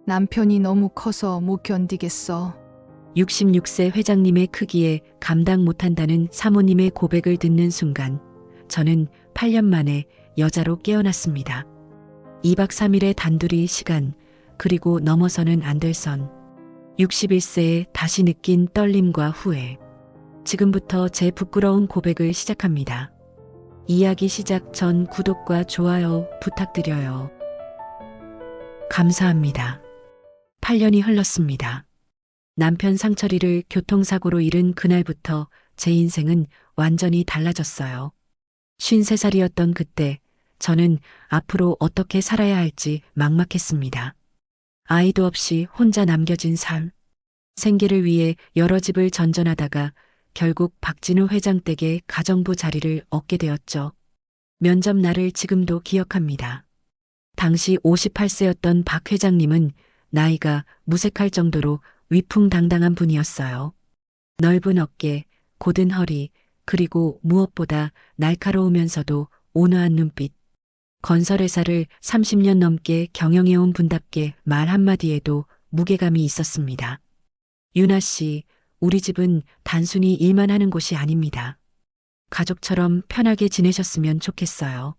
남편이 너무 커서 못 견디겠어. 66세 회장님의 크기에 감당 못한다는 사모님의 고백을 듣는 순간 저는 8년 만에 여자로 깨어났습니다. 2박 3일의 단둘이 시간, 그리고 넘어서는 안 될 선. 61세에 다시 느낀 떨림과 후회. 지금부터 제 부끄러운 고백을 시작합니다. 이야기 시작 전 구독과 좋아요 부탁드려요. 감사합니다. 8년이 흘렀습니다. 남편 상철이를 교통사고로 잃은 그날부터 제 인생은 완전히 달라졌어요. 53살이었던 그때 저는 앞으로 어떻게 살아야 할지 막막했습니다. 아이도 없이 혼자 남겨진 삶. 생계를 위해 여러 집을 전전하다가 결국 박진우 회장 댁에 가정부 자리를 얻게 되었죠. 면접 날을 지금도 기억합니다. 당시 58세였던 박 회장님은 나이가 무색할 정도로 위풍당당한 분이었어요. 넓은 어깨, 곧은 허리, 그리고 무엇보다 날카로우면서도 온화한 눈빛. 건설회사를 30년 넘게 경영해온 분답게 말 한마디에도 무게감이 있었습니다. 유나 씨, 우리 집은 단순히 일만 하는 곳이 아닙니다. 가족처럼 편하게 지내셨으면 좋겠어요.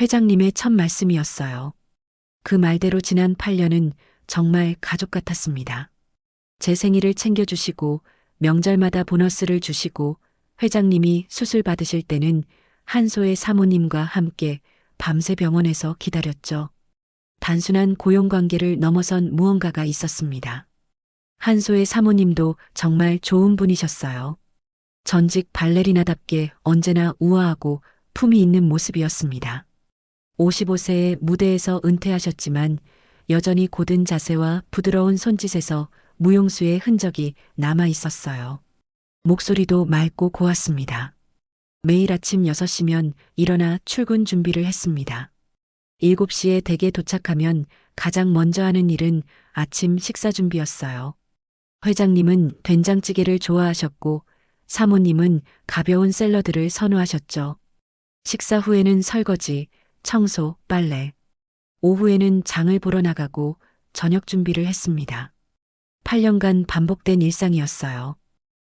회장님의 첫 말씀이었어요. 그 말대로 지난 8년은 정말 가족 같았습니다. 제 생일을 챙겨주시고 명절마다 보너스를 주시고 회장님이 수술 받으실 때는 한소의 사모님과 함께 밤새 병원에서 기다렸죠. 단순한 고용관계를 넘어선 무언가가 있었습니다. 한소의 사모님도 정말 좋은 분이셨어요. 전직 발레리나답게 언제나 우아하고 품이 있는 모습이었습니다. 55세에 무대에서 은퇴하셨지만 여전히 고든 자세와 부드러운 손짓에서 무용수의 흔적이 남아 있었어요. 목소리도 맑고 고왔습니다. 매일 아침 6시면 일어나 출근 준비를 했습니다. 7시에 댁에 도착하면 가장 먼저 하는 일은 아침 식사 준비였어요. 회장님은 된장찌개를 좋아하셨고 사모님은 가벼운 샐러드를 선호하셨죠. 식사 후에는 설거지, 청소, 빨래. 오후에는 장을 보러 나가고 저녁 준비를 했습니다. 8년간 반복된 일상이었어요.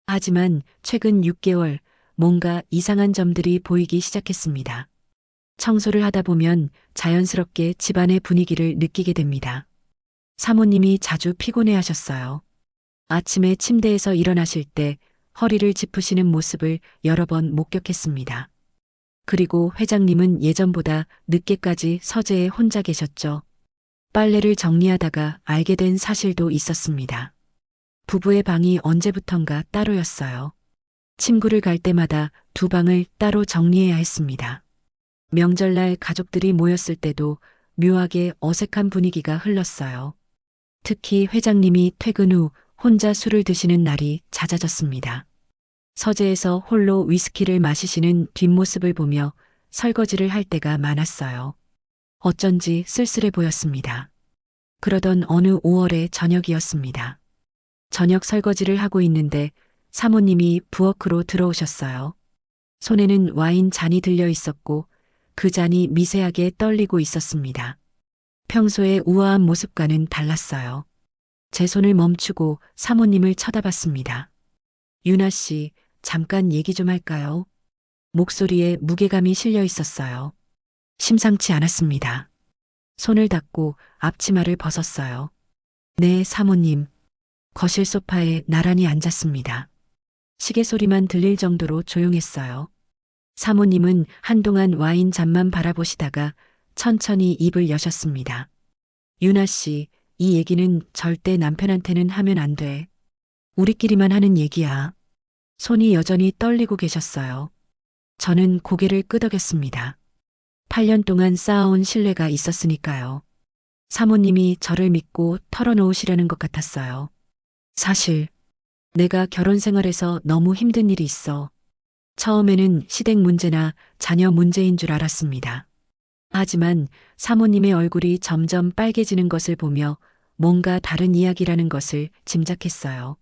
하지만 최근 6개월 뭔가 이상한 점들이 보이기 시작했습니다. 청소를 하다 보면 자연스럽게 집안의 분위기를 느끼게 됩니다. 사모님이 자주 피곤해 하셨어요. 아침에 침대에서 일어나실 때 허리를 짚으시는 모습을 여러 번 목격했습니다. 그리고 회장님은 예전보다 늦게까지 서재에 혼자 계셨죠. 빨래를 정리하다가 알게 된 사실도 있었습니다. 부부의 방이 언제부턴가 따로였어요. 친구를 갈 때마다 두 방을 따로 정리해야 했습니다. 명절날 가족들이 모였을 때도 묘하게 어색한 분위기가 흘렀어요. 특히 회장님이 퇴근 후 혼자 술을 드시는 날이 잦아졌습니다. 서재에서 홀로 위스키를 마시시는 뒷모습을 보며 설거지를 할 때가 많았어요. 어쩐지 쓸쓸해 보였습니다. 그러던 어느 5월의 저녁이었습니다. 저녁 설거지를 하고 있는데 사모님이 부엌으로 들어오셨어요. 손에는 와인 잔이 들려 있었고 그 잔이 미세하게 떨리고 있었습니다. 평소의 우아한 모습과는 달랐어요. 제 손을 멈추고 사모님을 쳐다봤습니다. 유나 씨, 잠깐 얘기 좀 할까요? 목소리에 무게감이 실려 있었어요. 심상치 않았습니다. 손을 닫고 앞치마를 벗었어요. 네, 사모님. 거실 소파에 나란히 앉았습니다. 시계 소리만 들릴 정도로 조용했어요. 사모님은 한동안 와인 잔만 바라보시다가 천천히 입을 여셨습니다. 유나 씨, 이 얘기는 절대 남편한테는 하면 안 돼. 우리끼리만 하는 얘기야. 손이 여전히 떨리고 계셨어요. 저는 고개를 끄덕였습니다. 8년 동안 쌓아온 신뢰가 있었으니까요. 사모님이 저를 믿고 털어놓으시려는 것 같았어요. 사실 내가 결혼 생활에서 너무 힘든 일이 있어. 처음에는 시댁 문제나 자녀 문제인 줄 알았습니다. 하지만 사모님의 얼굴이 점점 빨개지는 것을 보며 뭔가 다른 이야기라는 것을 짐작했어요.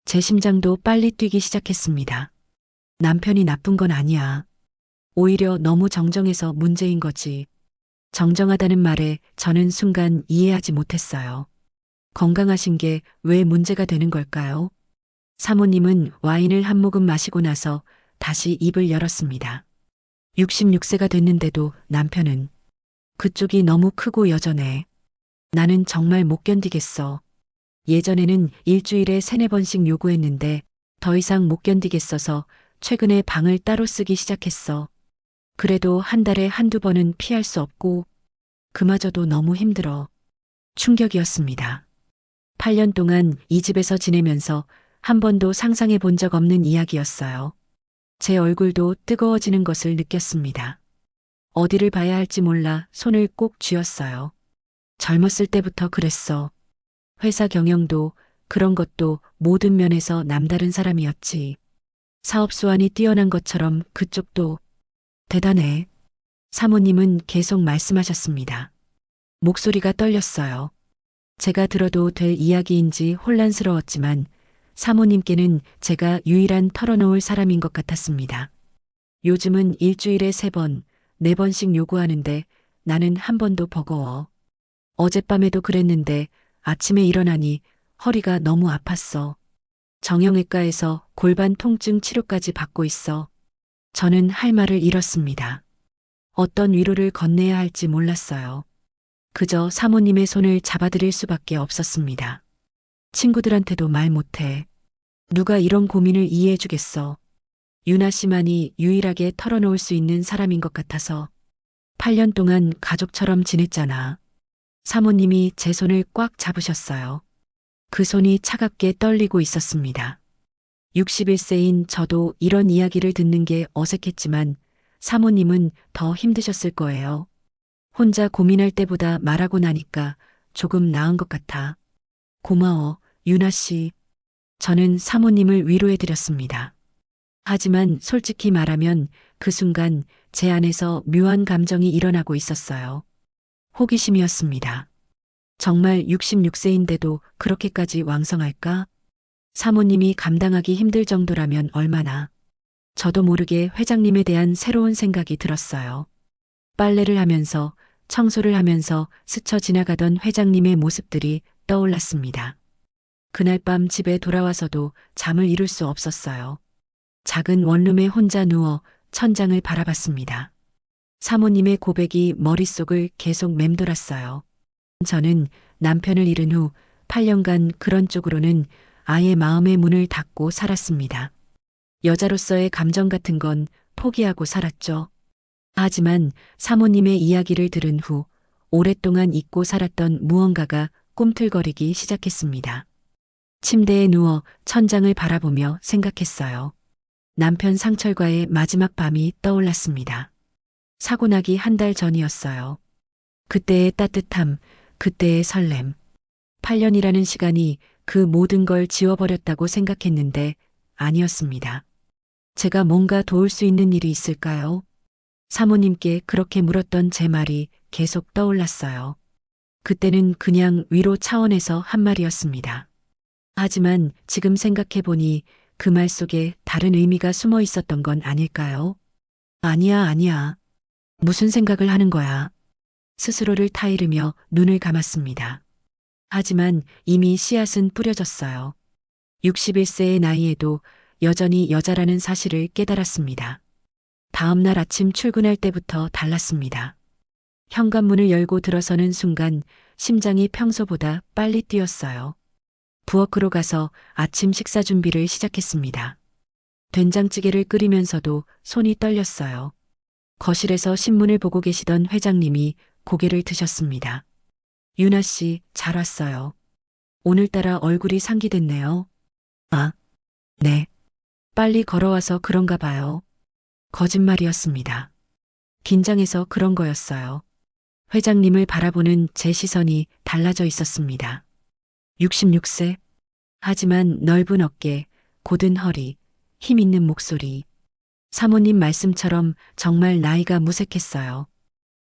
제 심장도 빨리 뛰기 시작했습니다. 남편이 나쁜 건 아니야. 오히려 너무 정정해서 문제인 거지. 정정하다는 말에 저는 순간 이해하지 못했어요. 건강하신 게 왜 문제가 되는 걸까요? 사모님은 와인을 한 모금 마시고 나서 다시 입을 열었습니다. 66세가 됐는데도 남편은 그쪽이 너무 크고 여전해. 나는 정말 못 견디겠어. 예전에는 일주일에 3~4번씩 요구했는데 더 이상 못 견디겠어서 최근에 방을 따로 쓰기 시작했어. 그래도 한 달에 한두 번은 피할 수 없고 그마저도 너무 힘들어. 충격이었습니다. 8년 동안 이 집에서 지내면서 한 번도 상상해 본 적 없는 이야기였어요. 제 얼굴도 뜨거워지는 것을 느꼈습니다. 어디를 봐야 할지 몰라 손을 꼭 쥐었어요. 젊었을 때부터 그랬어. 회사 경영도 그런 것도 모든 면에서 남다른 사람이었지. 사업 수완이 뛰어난 것처럼 그쪽도 대단해. 사모님은 계속 말씀하셨습니다. 목소리가 떨렸어요. 제가 들어도 될 이야기인지 혼란스러웠지만 사모님께는 제가 유일한 털어놓을 사람인 것 같았습니다. 요즘은 일주일에 3번, 4번씩 요구하는데 나는 한 번도 버거워. 어젯밤에도 그랬는데 아침에 일어나니 허리가 너무 아팠어. 정형외과에서 골반 통증 치료까지 받고 있어. 저는 할 말을 잃었습니다. 어떤 위로를 건네야 할지 몰랐어요. 그저 사모님의 손을 잡아드릴 수밖에 없었습니다. 친구들한테도 말 못해. 누가 이런 고민을 이해해 주겠어. 유나 씨만이 유일하게 털어놓을 수 있는 사람인 것 같아서 8년 동안 가족처럼 지냈잖아. 사모님이 제 손을 꽉 잡으셨어요. 그 손이 차갑게 떨리고 있었습니다. 61세인 저도 이런 이야기를 듣는 게 어색했지만 사모님은 더 힘드셨을 거예요. 혼자 고민할 때보다 말하고 나니까 조금 나은 것 같아. 고마워, 유나 씨. 저는 사모님을 위로해드렸습니다. 하지만 솔직히 말하면 그 순간 제 안에서 묘한 감정이 일어나고 있었어요. 호기심이었습니다. 정말 66세인데도 그렇게까지 왕성할까? 사모님이 감당하기 힘들 정도라면 얼마나. 저도 모르게 회장님에 대한 새로운 생각이 들었어요. 빨래를 하면서 청소를 하면서 스쳐 지나가던 회장님의 모습들이 떠올랐습니다. 그날 밤 집에 돌아와서도 잠을 이룰 수 없었어요. 작은 원룸에 혼자 누워 천장을 바라봤습니다. 사모님의 고백이 머릿속을 계속 맴돌았어요. 저는 남편을 잃은 후 8년간 그런 쪽으로는 아예 마음의 문을 닫고 살았습니다. 여자로서의 감정 같은 건 포기하고 살았죠. 하지만 사모님의 이야기를 들은 후 오랫동안 잊고 살았던 무언가가 꿈틀거리기 시작했습니다. 침대에 누워 천장을 바라보며 생각했어요. 남편 상철과의 마지막 밤이 떠올랐습니다. 사고 나기 한 달 전이었어요. 그때의 따뜻함, 그때의 설렘. 8년이라는 시간이 그 모든 걸 지워버렸다고 생각했는데 아니었습니다. 제가 뭔가 도울 수 있는 일이 있을까요? 사모님께 그렇게 물었던 제 말이 계속 떠올랐어요. 그때는 그냥 위로 차원에서 한 말이었습니다. 하지만 지금 생각해보니 그 말 속에 다른 의미가 숨어 있었던 건 아닐까요? 아니야, 아니야. 무슨 생각을 하는 거야? 스스로를 타이르며 눈을 감았습니다. 하지만 이미 씨앗은 뿌려졌어요. 61세의 나이에도 여전히 여자라는 사실을 깨달았습니다. 다음 날 아침 출근할 때부터 달랐습니다. 현관문을 열고 들어서는 순간 심장이 평소보다 빨리 뛰었어요. 부엌으로 가서 아침 식사 준비를 시작했습니다. 된장찌개를 끓이면서도 손이 떨렸어요. 거실에서 신문을 보고 계시던 회장님이 고개를 드셨습니다. 유나 씨, 잘 왔어요. 오늘따라 얼굴이 상기됐네요. 아, 네. 빨리 걸어와서 그런가 봐요. 거짓말이었습니다. 긴장해서 그런 거였어요. 회장님을 바라보는 제 시선이 달라져 있었습니다. 66세. 하지만 넓은 어깨, 곧은 허리, 힘 있는 목소리. 사모님 말씀처럼 정말 나이가 무색했어요.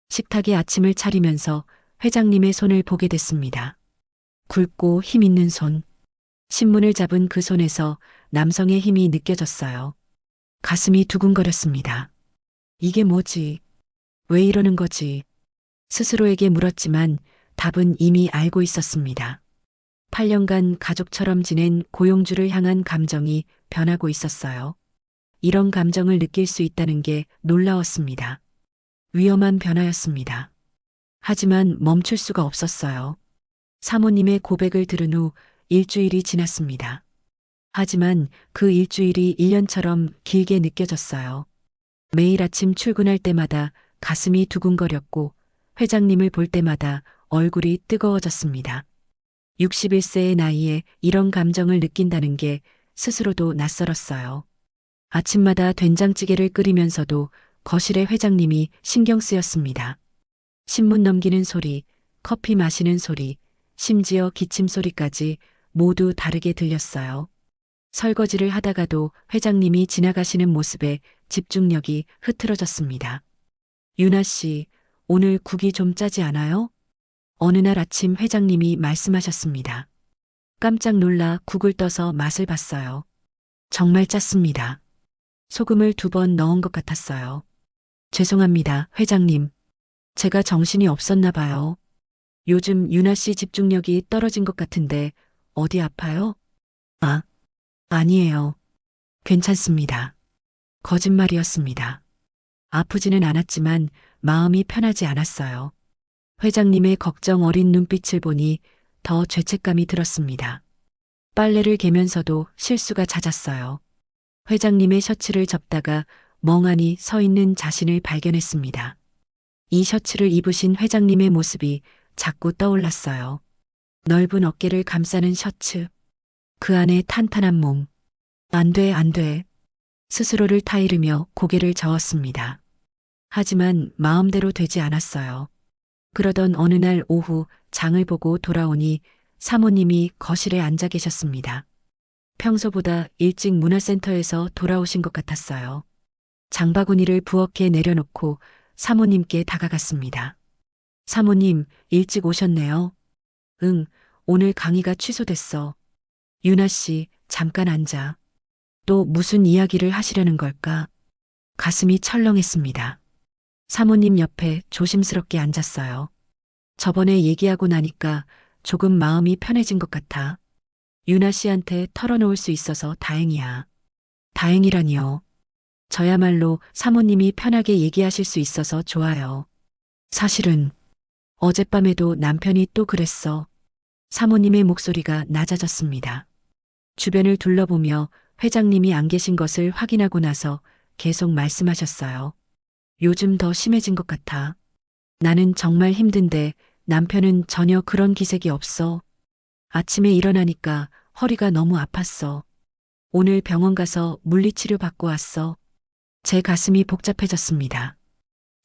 식탁에 아침을 차리면서 회장님의 손을 보게 됐습니다. 굵고 힘 있는 손. 신문을 잡은 그 손에서 남성의 힘이 느껴졌어요. 가슴이 두근거렸습니다. 이게 뭐지? 왜 이러는 거지? 스스로에게 물었지만 답은 이미 알고 있었습니다. 8년간 가족처럼 지낸 고용주를 향한 감정이 변하고 있었어요. 이런 감정을 느낄 수 있다는 게 놀라웠습니다. 위험한 변화였습니다. 하지만 멈출 수가 없었어요. 사모님의 고백을 들은 후 일주일이 지났습니다. 하지만 그 일주일이 1년처럼 길게 느껴졌어요. 매일 아침 출근할 때마다 가슴이 두근거렸고 회장님을 볼 때마다 얼굴이 뜨거워졌습니다. 61세의 나이에 이런 감정을 느낀다는 게 스스로도 낯설었어요. 아침마다 된장찌개를 끓이면서도 거실에 회장님이 신경 쓰였습니다. 신문 넘기는 소리, 커피 마시는 소리, 심지어 기침 소리까지 모두 다르게 들렸어요. 설거지를 하다가도 회장님이 지나가시는 모습에 집중력이 흐트러졌습니다. 유나 씨, 오늘 국이 좀 짜지 않아요? 어느 날 아침 회장님이 말씀하셨습니다. 깜짝 놀라 국을 떠서 맛을 봤어요. 정말 짰습니다. 소금을 2번 넣은 것 같았어요. 죄송합니다, 회장님. 제가 정신이 없었나 봐요. 요즘 유나 씨 집중력이 떨어진 것 같은데 어디 아파요? 아, 아니에요. 괜찮습니다. 거짓말이었습니다. 아프지는 않았지만 마음이 편하지 않았어요. 회장님의 걱정 어린 눈빛을 보니 더 죄책감이 들었습니다. 빨래를 개면서도 실수가 잦았어요. 회장님의 셔츠를 접다가 멍하니 서 있는 자신을 발견했습니다. 이 셔츠를 입으신 회장님의 모습이 자꾸 떠올랐어요. 넓은 어깨를 감싸는 셔츠. 그 안에 탄탄한 몸. 안 돼, 안 돼. 스스로를 타이르며 고개를 저었습니다. 하지만 마음대로 되지 않았어요. 그러던 어느 날 오후 장을 보고 돌아오니 사모님이 거실에 앉아 계셨습니다. 평소보다 일찍 문화센터에서 돌아오신 것 같았어요. 장바구니를 부엌에 내려놓고 사모님께 다가갔습니다. 사모님, 일찍 오셨네요. 응, 오늘 강의가 취소됐어. 유나 씨, 잠깐 앉아. 또 무슨 이야기를 하시려는 걸까? 가슴이 철렁했습니다. 사모님 옆에 조심스럽게 앉았어요. 저번에 얘기하고 나니까 조금 마음이 편해진 것 같아. 유나 씨한테 털어놓을 수 있어서 다행이야. 다행이라니요. 저야말로 사모님이 편하게 얘기하실 수 있어서 좋아요. 사실은 어젯밤에도 남편이 또 그랬어. 사모님의 목소리가 낮아졌습니다. 주변을 둘러보며 회장님이 안 계신 것을 확인하고 나서 계속 말씀하셨어요. 요즘 더 심해진 것 같아. 나는 정말 힘든데 남편은 전혀 그런 기색이 없어. 아침에 일어나니까 허리가 너무 아팠어. 오늘 병원 가서 물리치료 받고 왔어. 제 가슴이 복잡해졌습니다.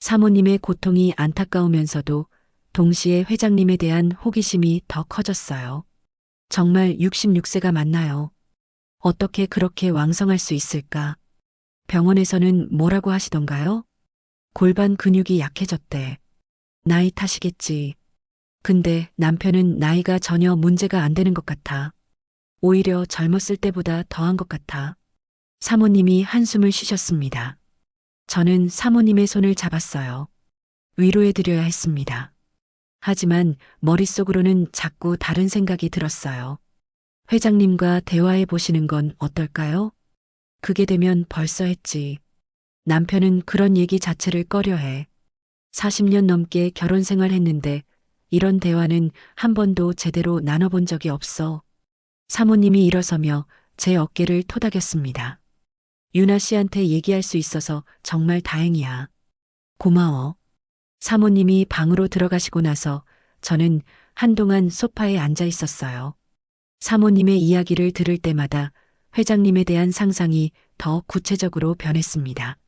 사모님의 고통이 안타까우면서도 동시에 회장님에 대한 호기심이 더 커졌어요. 정말 66세가 맞나요? 어떻게 그렇게 왕성할 수 있을까? 병원에서는 뭐라고 하시던가요? 골반 근육이 약해졌대. 나이 탓이겠지. 근데 남편은 나이가 전혀 문제가 안 되는 것 같아. 오히려 젊었을 때보다 더한 것 같아. 사모님이 한숨을 쉬셨습니다. 저는 사모님의 손을 잡았어요. 위로해드려야 했습니다. 하지만 머릿속으로는 자꾸 다른 생각이 들었어요. 회장님과 대화해 보시는 건 어떨까요? 그게 되면 벌써 했지. 남편은 그런 얘기 자체를 꺼려해. 40년 넘게 결혼 생활했는데 이런 대화는 한 번도 제대로 나눠본 적이 없어. 사모님이 일어서며 제 어깨를 토닥였습니다. 유나 씨한테 얘기할 수 있어서 정말 다행이야. 고마워. 사모님이 방으로 들어가시고 나서 저는 한동안 소파에 앉아 있었어요. 사모님의 이야기를 들을 때마다 회장님에 대한 상상이 더 구체적으로 변했습니다.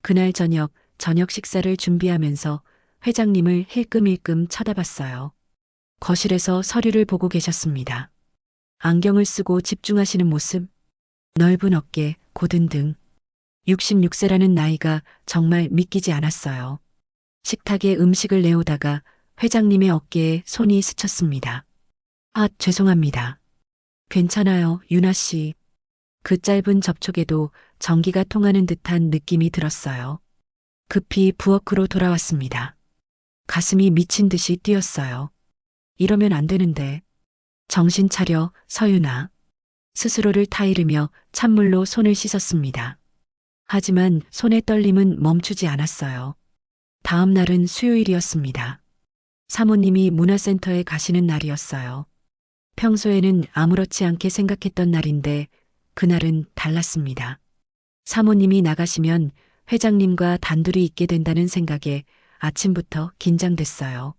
그날 저녁 식사를 준비하면서 회장님을 힐끔힐끔 쳐다봤어요. 거실에서 서류를 보고 계셨습니다. 안경을 쓰고 집중하시는 모습, 넓은 어깨, 고든 등. 66세라는 나이가 정말 믿기지 않았어요. 식탁에 음식을 내오다가 회장님의 어깨에 손이 스쳤습니다. 아, 죄송합니다. 괜찮아요, 유나 씨. 그 짧은 접촉에도 전기가 통하는 듯한 느낌이 들었어요. 급히 부엌으로 돌아왔습니다. 가슴이 미친 듯이 뛰었어요. 이러면 안 되는데. 정신 차려, 서윤아. 스스로를 타이르며 찬물로 손을 씻었습니다. 하지만 손의 떨림은 멈추지 않았어요. 다음 날은 수요일이었습니다. 사모님이 문화센터에 가시는 날이었어요. 평소에는 아무렇지 않게 생각했던 날인데 그날은 달랐습니다. 사모님이 나가시면 회장님과 단둘이 있게 된다는 생각에 아침부터 긴장됐어요.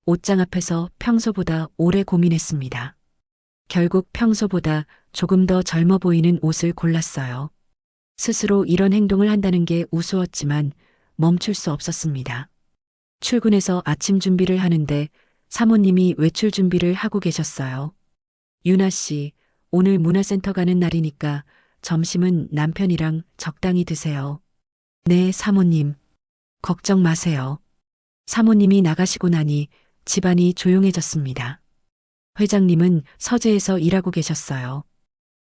옷장 앞에서 평소보다 오래 고민했습니다. 결국 평소보다 조금 더 젊어 보이는 옷을 골랐어요. 스스로 이런 행동을 한다는 게 우스웠지만 멈출 수 없었습니다. 출근해서 아침 준비를 하는데 사모님이 외출 준비를 하고 계셨어요. 유나 씨, 오늘 문화센터 가는 날이니까 점심은 남편이랑 적당히 드세요. 네, 사모님. 걱정 마세요. 사모님이 나가시고 나니 집안이 조용해졌습니다. 회장님은 서재에서 일하고 계셨어요.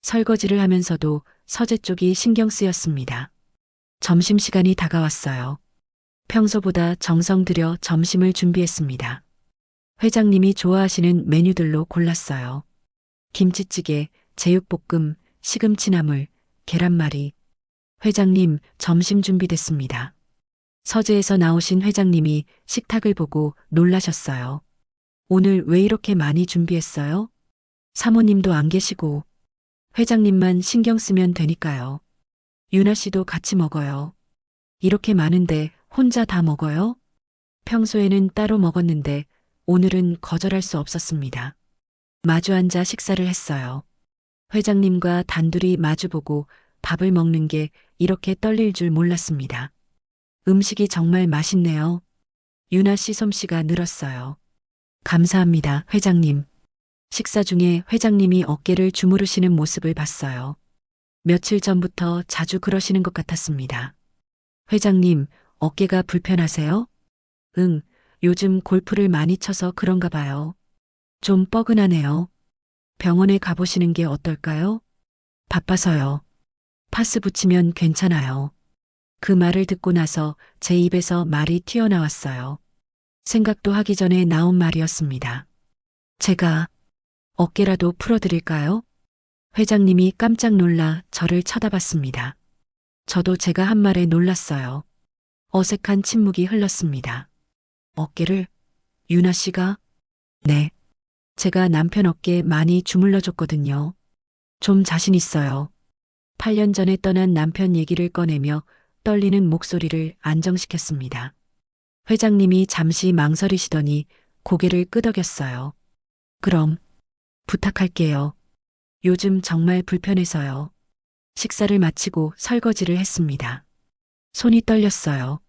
설거지를 하면서도 서재 쪽이 신경 쓰였습니다. 점심시간이 다가왔어요. 평소보다 정성 들여 점심을 준비했습니다. 회장님이 좋아하시는 메뉴들로 골랐어요. 김치찌개, 제육볶음, 시금치나물, 계란말이. 회장님, 점심 준비됐습니다. 서재에서 나오신 회장님이 식탁을 보고 놀라셨어요. 오늘 왜 이렇게 많이 준비했어요? 사모님도 안 계시고 회장님만 신경 쓰면 되니까요. 유나 씨도 같이 먹어요. 이렇게 많은데 혼자 다 먹어요? 평소에는 따로 먹었는데 오늘은 거절할 수 없었습니다. 마주 앉아 식사를 했어요. 회장님과 단둘이 마주보고 밥을 먹는 게 이렇게 떨릴 줄 몰랐습니다. 음식이 정말 맛있네요. 유나 씨 솜씨가 늘었어요. 감사합니다, 회장님. 식사 중에 회장님이 어깨를 주무르시는 모습을 봤어요. 며칠 전부터 자주 그러시는 것 같았습니다. 회장님, 어깨가 불편하세요? 응, 요즘 골프를 많이 쳐서 그런가 봐요. 좀 뻐근하네요. 병원에 가보시는 게 어떨까요? 바빠서요. 파스 붙이면 괜찮아요. 그 말을 듣고 나서 제 입에서 말이 튀어나왔어요. 생각도 하기 전에 나온 말이었습니다. 제가 어깨라도 풀어드릴까요? 회장님이 깜짝 놀라 저를 쳐다봤습니다. 저도 제가 한 말에 놀랐어요. 어색한 침묵이 흘렀습니다. 어깨를? 유나 씨가? 네. 제가 남편 어깨에 많이 주물러 줬거든요. 좀 자신 있어요. 8년 전에 떠난 남편 얘기를 꺼내며 떨리는 목소리를 안정시켰습니다. 회장님이 잠시 망설이시더니 고개를 끄덕였어요. 그럼 부탁할게요. 요즘 정말 불편해서요. 식사를 마치고 설거지를 했습니다. 손이 떨렸어요.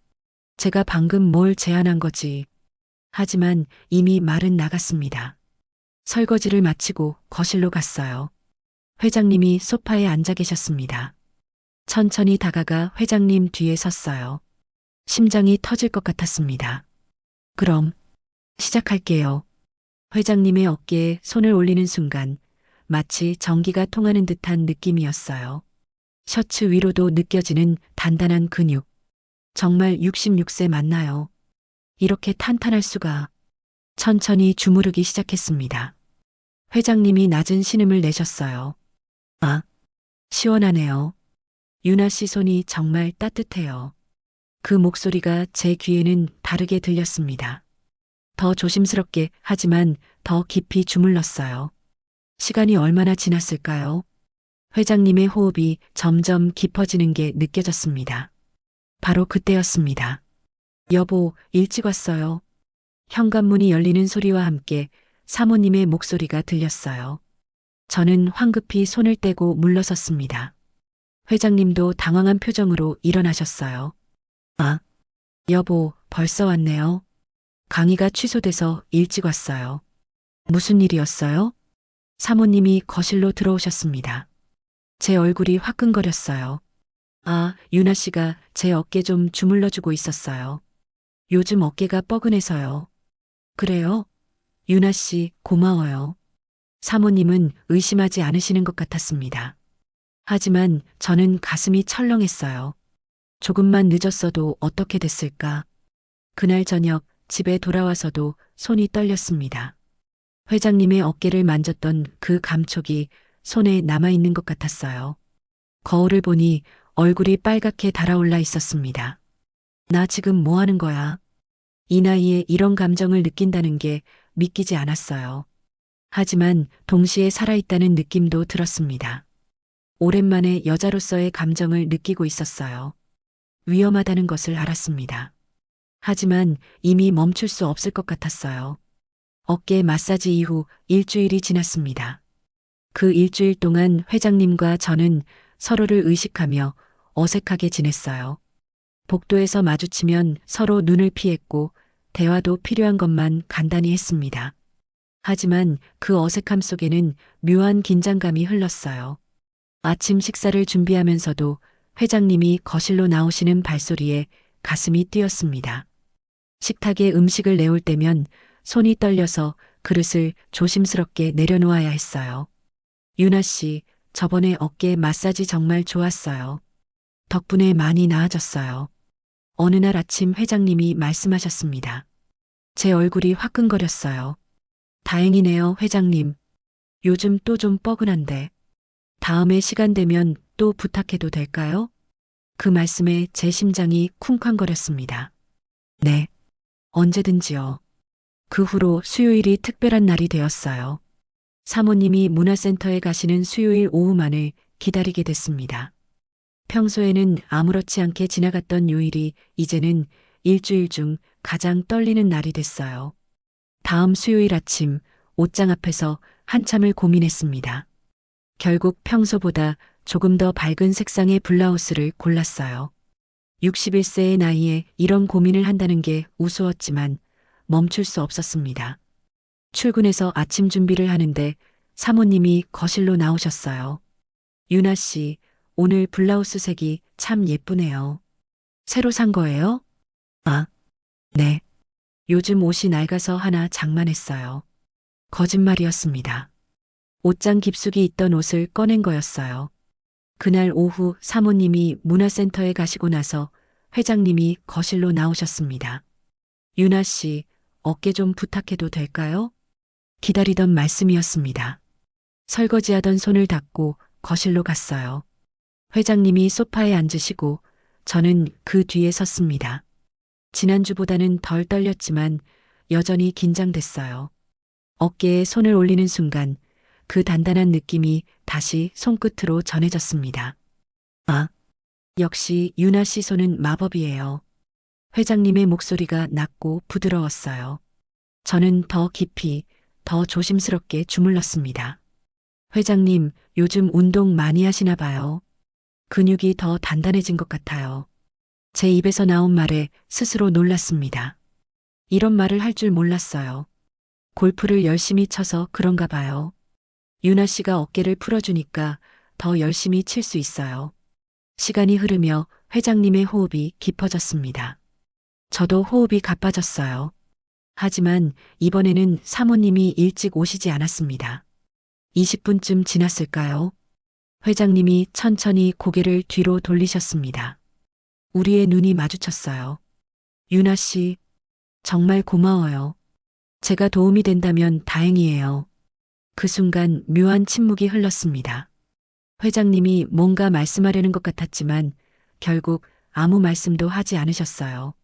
제가 방금 뭘 제안한 거지. 하지만 이미 말은 나갔습니다. 설거지를 마치고 거실로 갔어요. 회장님이 소파에 앉아 계셨습니다. 천천히 다가가 회장님 뒤에 섰어요. 심장이 터질 것 같았습니다. 그럼 시작할게요. 회장님의 어깨에 손을 올리는 순간 마치 전기가 통하는 듯한 느낌이었어요. 셔츠 위로도 느껴지는 단단한 근육. 정말 66세 맞나요? 이렇게 탄탄할 수가. 천천히 주무르기 시작했습니다. 회장님이 낮은 신음을 내셨어요. 아, 시원하네요. 유나 씨 손이 정말 따뜻해요. 그 목소리가 제 귀에는 다르게 들렸습니다. 더 조심스럽게 하지만 더 깊이 주물렀어요. 시간이 얼마나 지났을까요? 회장님의 호흡이 점점 깊어지는 게 느껴졌습니다. 바로 그때였습니다. 여보, 일찍 왔어요. 현관문이 열리는 소리와 함께 사모님의 목소리가 들렸어요. 저는 황급히 손을 떼고 물러섰습니다. 회장님도 당황한 표정으로 일어나셨어요. 아, 여보, 벌써 왔네요. 강의가 취소돼서 일찍 왔어요. 무슨 일이었어요? 사모님이 거실로 들어오셨습니다. 제 얼굴이 화끈거렸어요. 아, 유나 씨가 제 어깨 좀 주물러주고 있었어요. 요즘 어깨가 뻐근해서요. 그래요? 유나 씨, 고마워요. 사모님은 의심하지 않으시는 것 같았습니다. 하지만 저는 가슴이 철렁했어요. 조금만 늦었어도 어떻게 됐을까? 그날 저녁 집에 돌아와서도 손이 떨렸습니다. 회장님의 어깨를 만졌던 그 감촉이 손에 남아있는 것 같았어요. 거울을 보니 얼굴이 빨갛게 달아올라 있었습니다. 나 지금 뭐 하는 거야? 이 나이에 이런 감정을 느낀다는 게 믿기지 않았어요. 하지만 동시에 살아있다는 느낌도 들었습니다. 오랜만에 여자로서의 감정을 느끼고 있었어요. 위험하다는 것을 알았습니다. 하지만 이미 멈출 수 없을 것 같았어요. 어깨 마사지 이후 일주일이 지났습니다. 그 일주일 동안 회장님과 저는 서로를 의식하며 어색하게 지냈어요. 복도에서 마주치면 서로 눈을 피했고 대화도 필요한 것만 간단히 했습니다. 하지만 그 어색함 속에는 묘한 긴장감이 흘렀어요. 아침 식사를 준비하면서도 회장님이 거실로 나오시는 발소리에 가슴이 뛰었습니다. 식탁에 음식을 내올 때면 손이 떨려서 그릇을 조심스럽게 내려놓아야 했어요. 유나 씨, 저번에 어깨 마사지 정말 좋았어요. 덕분에 많이 나아졌어요. 어느 날 아침 회장님이 말씀하셨습니다. 제 얼굴이 화끈거렸어요. 다행이네요, 회장님. 요즘 또 좀 뻐근한데. 다음에 시간 되면 또 부탁해도 될까요? 그 말씀에 제 심장이 쿵쾅거렸습니다. 네, 언제든지요. 그 후로 수요일이 특별한 날이 되었어요. 사모님이 문화센터에 가시는 수요일 오후만을 기다리게 됐습니다. 평소에는 아무렇지 않게 지나갔던 요일이 이제는 일주일 중 가장 떨리는 날이 됐어요. 다음 수요일 아침 옷장 앞에서 한참을 고민했습니다. 결국 평소보다 조금 더 밝은 색상의 블라우스를 골랐어요. 61세의 나이에 이런 고민을 한다는 게 우스웠지만 멈출 수 없었습니다. 출근해서 아침 준비를 하는데 사모님이 거실로 나오셨어요. 유나 씨, 오늘 블라우스 색이 참 예쁘네요. 새로 산 거예요? 아, 네. 요즘 옷이 낡아서 하나 장만했어요. 거짓말이었습니다. 옷장 깊숙이 있던 옷을 꺼낸 거였어요. 그날 오후 사모님이 문화센터에 가시고 나서 회장님이 거실로 나오셨습니다. 유나 씨, 어깨 좀 부탁해도 될까요? 기다리던 말씀이었습니다. 설거지하던 손을 닦고 거실로 갔어요. 회장님이 소파에 앉으시고 저는 그 뒤에 섰습니다. 지난주보다는 덜 떨렸지만 여전히 긴장됐어요. 어깨에 손을 올리는 순간 그 단단한 느낌이 다시 손끝으로 전해졌습니다. 아, 역시 유나 씨 손은 마법이에요. 회장님의 목소리가 낮고 부드러웠어요. 저는 더 깊이, 더 조심스럽게 주물렀습니다. 회장님, 요즘 운동 많이 하시나 봐요. 근육이 더 단단해진 것 같아요. 제 입에서 나온 말에 스스로 놀랐습니다. 이런 말을 할 줄 몰랐어요. 골프를 열심히 쳐서 그런가 봐요. 유나 씨가 어깨를 풀어주니까 더 열심히 칠 수 있어요. 시간이 흐르며 회장님의 호흡이 깊어졌습니다. 저도 호흡이 가빠졌어요. 하지만 이번에는 사모님이 일찍 오시지 않았습니다. 20분쯤 지났을까요? 회장님이 천천히 고개를 뒤로 돌리셨습니다. 우리의 눈이 마주쳤어요. 유나 씨, 정말 고마워요. 제가 도움이 된다면 다행이에요. 그 순간 묘한 침묵이 흘렀습니다. 회장님이 뭔가 말씀하려는 것 같았지만 결국 아무 말씀도 하지 않으셨어요.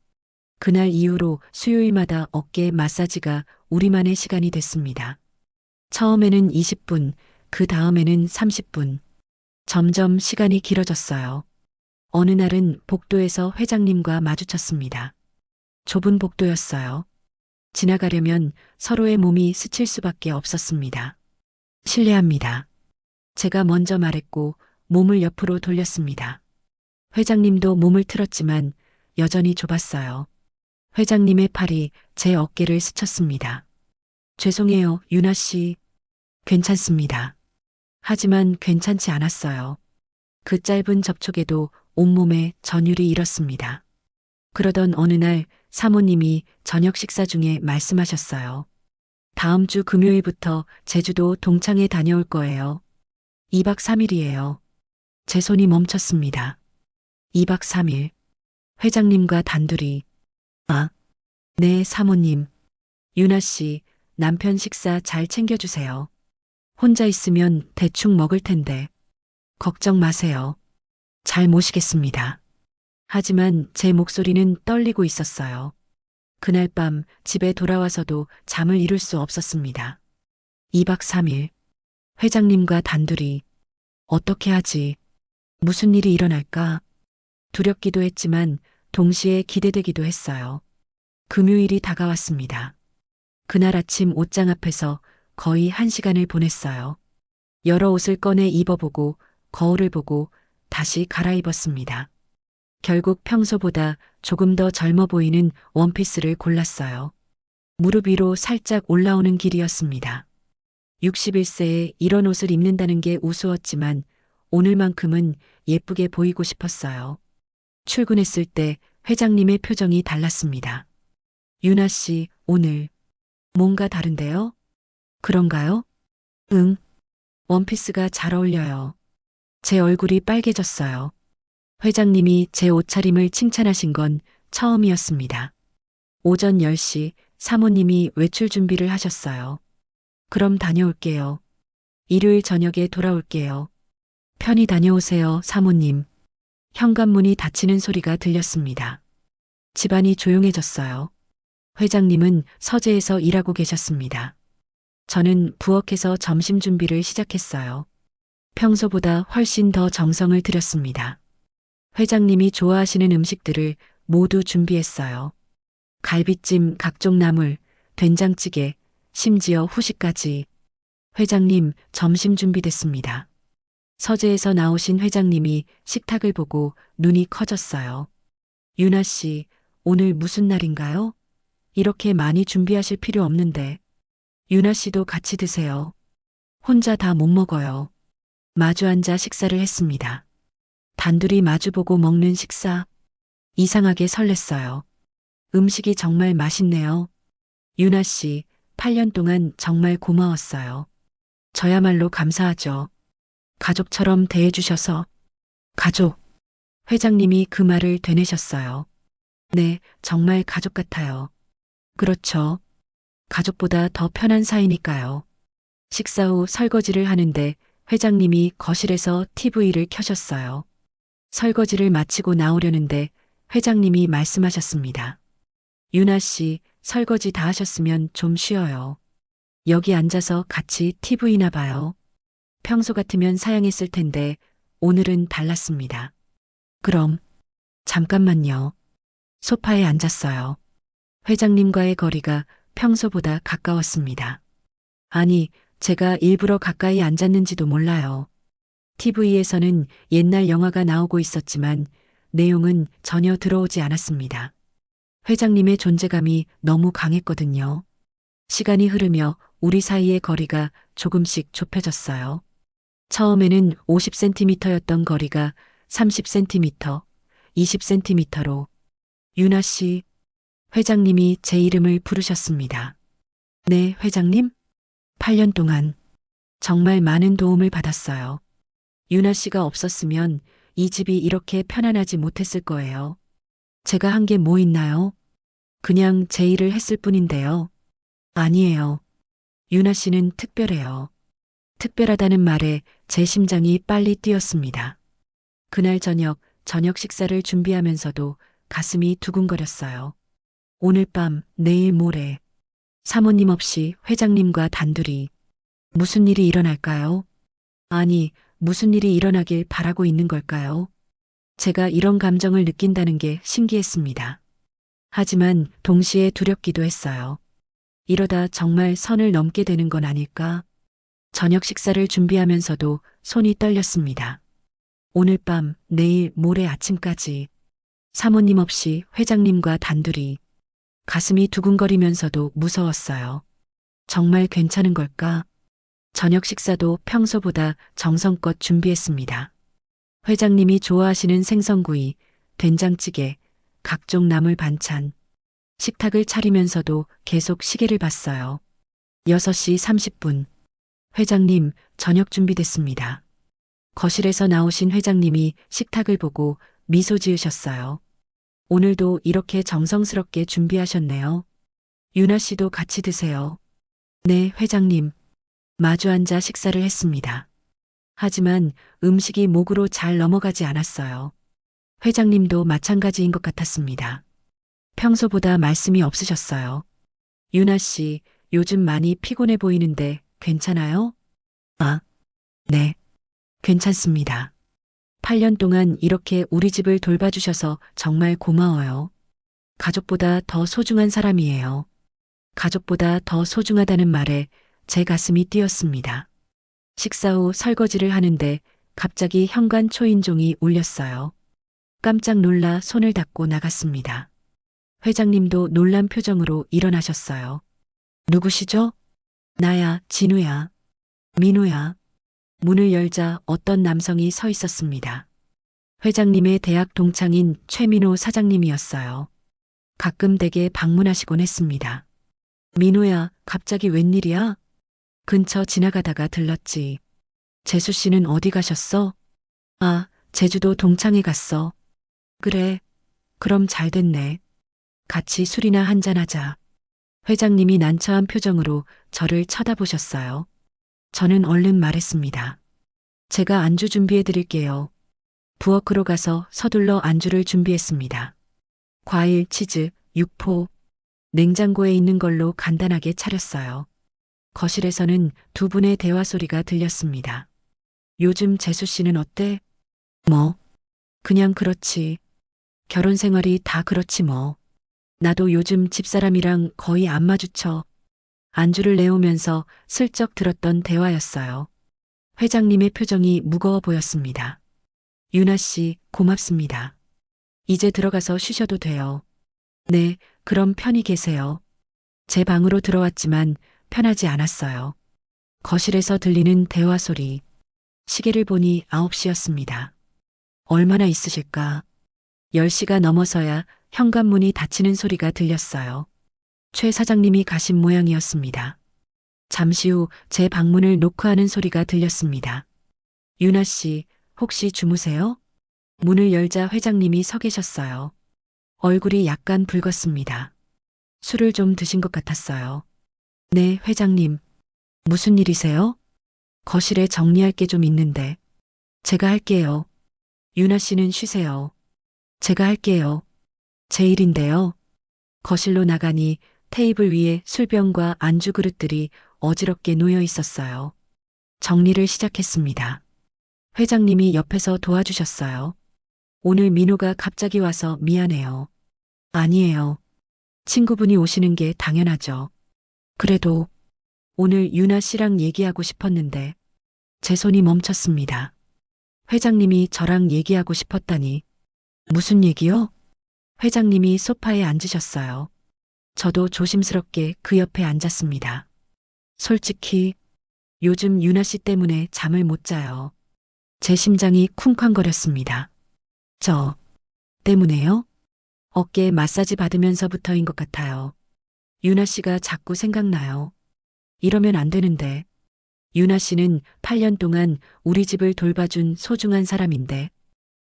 그날 이후로 수요일마다 어깨 마사지가 우리만의 시간이 됐습니다. 처음에는 20분, 그 다음에는 30분. 점점 시간이 길어졌어요. 어느 날은 복도에서 회장님과 마주쳤습니다. 좁은 복도였어요. 지나가려면 서로의 몸이 스칠 수밖에 없었습니다. 실례합니다. 제가 먼저 말했고 몸을 옆으로 돌렸습니다. 회장님도 몸을 틀었지만 여전히 좁았어요. 회장님의 팔이 제 어깨를 스쳤습니다. 죄송해요, 유나 씨. 괜찮습니다. 하지만 괜찮지 않았어요. 그 짧은 접촉에도 온몸에 전율이 일었습니다. 그러던 어느 날 사모님이 저녁 식사 중에 말씀하셨어요. 다음 주 금요일부터 제주도 동창회 다녀올 거예요. 2박 3일이에요. 제 손이 멈췄습니다. 2박 3일. 회장님과 단둘이. 아, 네, 사모님. 유나 씨, 남편 식사 잘 챙겨주세요. 혼자 있으면 대충 먹을 텐데. 걱정 마세요. 잘 모시겠습니다. 하지만 제 목소리는 떨리고 있었어요. 그날 밤 집에 돌아와서도 잠을 이룰 수 없었습니다. 2박 3일. 회장님과 단둘이. 어떻게 하지? 무슨 일이 일어날까? 두렵기도 했지만 동시에 기대되기도 했어요. 금요일이 다가왔습니다. 그날 아침 옷장 앞에서 거의 1시간을 보냈어요. 여러 옷을 꺼내 입어보고 거울을 보고 다시 갈아입었습니다. 결국 평소보다 조금 더 젊어 보이는 원피스를 골랐어요. 무릎 위로 살짝 올라오는 길이었습니다. 61세에 이런 옷을 입는다는 게 우스웠지만 오늘만큼은 예쁘게 보이고 싶었어요. 출근했을 때 회장님의 표정이 달랐습니다. 유나 씨, 오늘 뭔가 다른데요? 그런가요? 응. 원피스가 잘 어울려요. 제 얼굴이 빨개졌어요. 회장님이 제 옷차림을 칭찬하신 건 처음이었습니다. 오전 10시 사모님이 외출 준비를 하셨어요. 그럼 다녀올게요. 일요일 저녁에 돌아올게요. 편히 다녀오세요, 사모님. 현관문이 닫히는 소리가 들렸습니다. 집안이 조용해졌어요. 회장님은 서재에서 일하고 계셨습니다. 저는 부엌에서 점심 준비를 시작했어요. 평소보다 훨씬 더 정성을 들였습니다. 회장님이 좋아하시는 음식들을 모두 준비했어요. 갈비찜, 각종 나물, 된장찌개, 심지어 후식까지. 회장님, 점심 준비됐습니다. 서재에서 나오신 회장님이 식탁을 보고 눈이 커졌어요. 유나 씨, 오늘 무슨 날인가요? 이렇게 많이 준비하실 필요 없는데. 유나 씨도 같이 드세요. 혼자 다 못 먹어요. 마주 앉아 식사를 했습니다. 단둘이 마주보고 먹는 식사. 이상하게 설렜어요. 음식이 정말 맛있네요. 유나 씨, 8년 동안 정말 고마웠어요. 저야말로 감사하죠. 가족처럼 대해주셔서. 가족. 회장님이 그 말을 되뇌셨어요. 네, 정말 가족 같아요. 그렇죠. 가족보다 더 편한 사이니까요. 식사 후 설거지를 하는데 회장님이 거실에서 TV를 켜셨어요. 설거지를 마치고 나오려는데 회장님이 말씀하셨습니다. 유나 씨, 설거지 다 하셨으면 좀 쉬어요. 여기 앉아서 같이 TV나 봐요. 평소 같으면 사양했을 텐데 오늘은 달랐습니다. 그럼, 잠깐만요. 소파에 앉았어요. 회장님과의 거리가 평소보다 가까웠습니다. 아니, 제가 일부러 가까이 앉았는지도 몰라요. TV에서는 옛날 영화가 나오고 있었지만 내용은 전혀 들어오지 않았습니다. 회장님의 존재감이 너무 강했거든요. 시간이 흐르며 우리 사이의 거리가 조금씩 좁혀졌어요. 처음에는 50cm였던 거리가 30cm, 20cm로. 유나 씨, 회장님이 제 이름을 부르셨습니다. 네, 회장님? 8년 동안 정말 많은 도움을 받았어요. 유나 씨가 없었으면 이 집이 이렇게 편안하지 못했을 거예요. 제가 한 게 뭐 있나요? 그냥 제 일을 했을 뿐인데요. 아니에요. 유나 씨는 특별해요. 특별하다는 말에 제 심장이 빨리 뛰었습니다. 그날 저녁 식사를 준비하면서도 가슴이 두근거렸어요. 오늘 밤, 내일 모레. 사모님 없이 회장님과 단둘이. 무슨 일이 일어날까요? 아니, 무슨 일이 일어나길 바라고 있는 걸까요? 제가 이런 감정을 느낀다는 게 신기했습니다. 하지만 동시에 두렵기도 했어요. 이러다 정말 선을 넘게 되는 건 아닐까? 저녁 식사를 준비하면서도 손이 떨렸습니다. 오늘 밤, 내일 모레 아침까지. 사모님 없이 회장님과 단둘이. 가슴이 두근거리면서도 무서웠어요. 정말 괜찮은 걸까? 저녁 식사도 평소보다 정성껏 준비했습니다. 회장님이 좋아하시는 생선구이, 된장찌개, 각종 나물 반찬. 식탁을 차리면서도 계속 시계를 봤어요. 6시 30분. 회장님, 저녁 준비됐습니다. 거실에서 나오신 회장님이 식탁을 보고 미소 지으셨어요. 오늘도 이렇게 정성스럽게 준비하셨네요. 유나 씨도 같이 드세요. 네, 회장님. 마주 앉아 식사를 했습니다. 하지만 음식이 목으로 잘 넘어가지 않았어요. 회장님도 마찬가지인 것 같았습니다. 평소보다 말씀이 없으셨어요. 유나 씨, 요즘 많이 피곤해 보이는데 괜찮아요? 아, 네, 괜찮습니다. 8년 동안 이렇게 우리 집을 돌봐주셔서 정말 고마워요. 가족보다 더 소중한 사람이에요. 가족보다 더 소중하다는 말에 제 가슴이 뛰었습니다. 식사 후 설거지를 하는데 갑자기 현관 초인종이 울렸어요. 깜짝 놀라 손을 닫고 나갔습니다. 회장님도 놀란 표정으로 일어나셨어요. 누구시죠? 나야, 진우야. 민우야. 문을 열자 어떤 남성이 서 있었습니다. 회장님의 대학 동창인 최민호 사장님이었어요. 가끔 댁에 방문하시곤 했습니다. 민호야, 갑자기 웬일이야? 근처 지나가다가 들렀지. 재수 씨는 어디 가셨어? 아, 제주도 동창회 갔어. 그래, 그럼 잘 됐네. 같이 술이나 한잔하자. 회장님이 난처한 표정으로 저를 쳐다보셨어요. 저는 얼른 말했습니다. 제가 안주 준비해 드릴게요. 부엌으로 가서 서둘러 안주를 준비했습니다. 과일, 치즈, 육포, 냉장고에 있는 걸로 간단하게 차렸어요. 거실에서는 두 분의 대화 소리가 들렸습니다. 요즘 재수 씨는 어때? 뭐, 그냥 그렇지. 결혼 생활이 다 그렇지 뭐. 나도 요즘 집사람이랑 거의 안 마주쳐. 안주를 내오면서 슬쩍 들었던 대화였어요. 회장님의 표정이 무거워 보였습니다. 유나 씨, 고맙습니다. 이제 들어가서 쉬셔도 돼요. 네, 그럼 편히 계세요. 제 방으로 들어왔지만 편하지 않았어요. 거실에서 들리는 대화 소리. 시계를 보니 9시였습니다. 얼마나 있으실까? 10시가 넘어서야 현관문이 닫히는 소리가 들렸어요. 최 사장님이 가신 모양이었습니다. 잠시 후 제 방문을 노크하는 소리가 들렸습니다. 유나 씨, 혹시 주무세요? 문을 열자 회장님이 서 계셨어요. 얼굴이 약간 붉었습니다. 술을 좀 드신 것 같았어요. 네, 회장님. 무슨 일이세요? 거실에 정리할 게 좀 있는데. 제가 할게요. 유나 씨는 쉬세요. 제가 할게요. 제 일인데요. 거실로 나가니 테이블 위에 술병과 안주 그릇들이 어지럽게 놓여 있었어요. 정리를 시작했습니다. 회장님이 옆에서 도와주셨어요. 오늘 민호가 갑자기 와서 미안해요. 아니에요. 친구분이 오시는 게 당연하죠. 그래도 오늘 유나 씨랑 얘기하고 싶었는데 제 손이 멈췄습니다. 회장님이 저랑 얘기하고 싶었다니. 무슨 얘기요? 회장님이 소파에 앉으셨어요. 저도 조심스럽게 그 옆에 앉았습니다. 솔직히 요즘 유나 씨 때문에 잠을 못 자요. 제 심장이 쿵쾅거렸습니다. 저 때문에요? 어깨에 마사지 받으면서부터인 것 같아요. 유나 씨가 자꾸 생각나요. 이러면 안 되는데. 유나 씨는 8년 동안 우리 집을 돌봐준 소중한 사람인데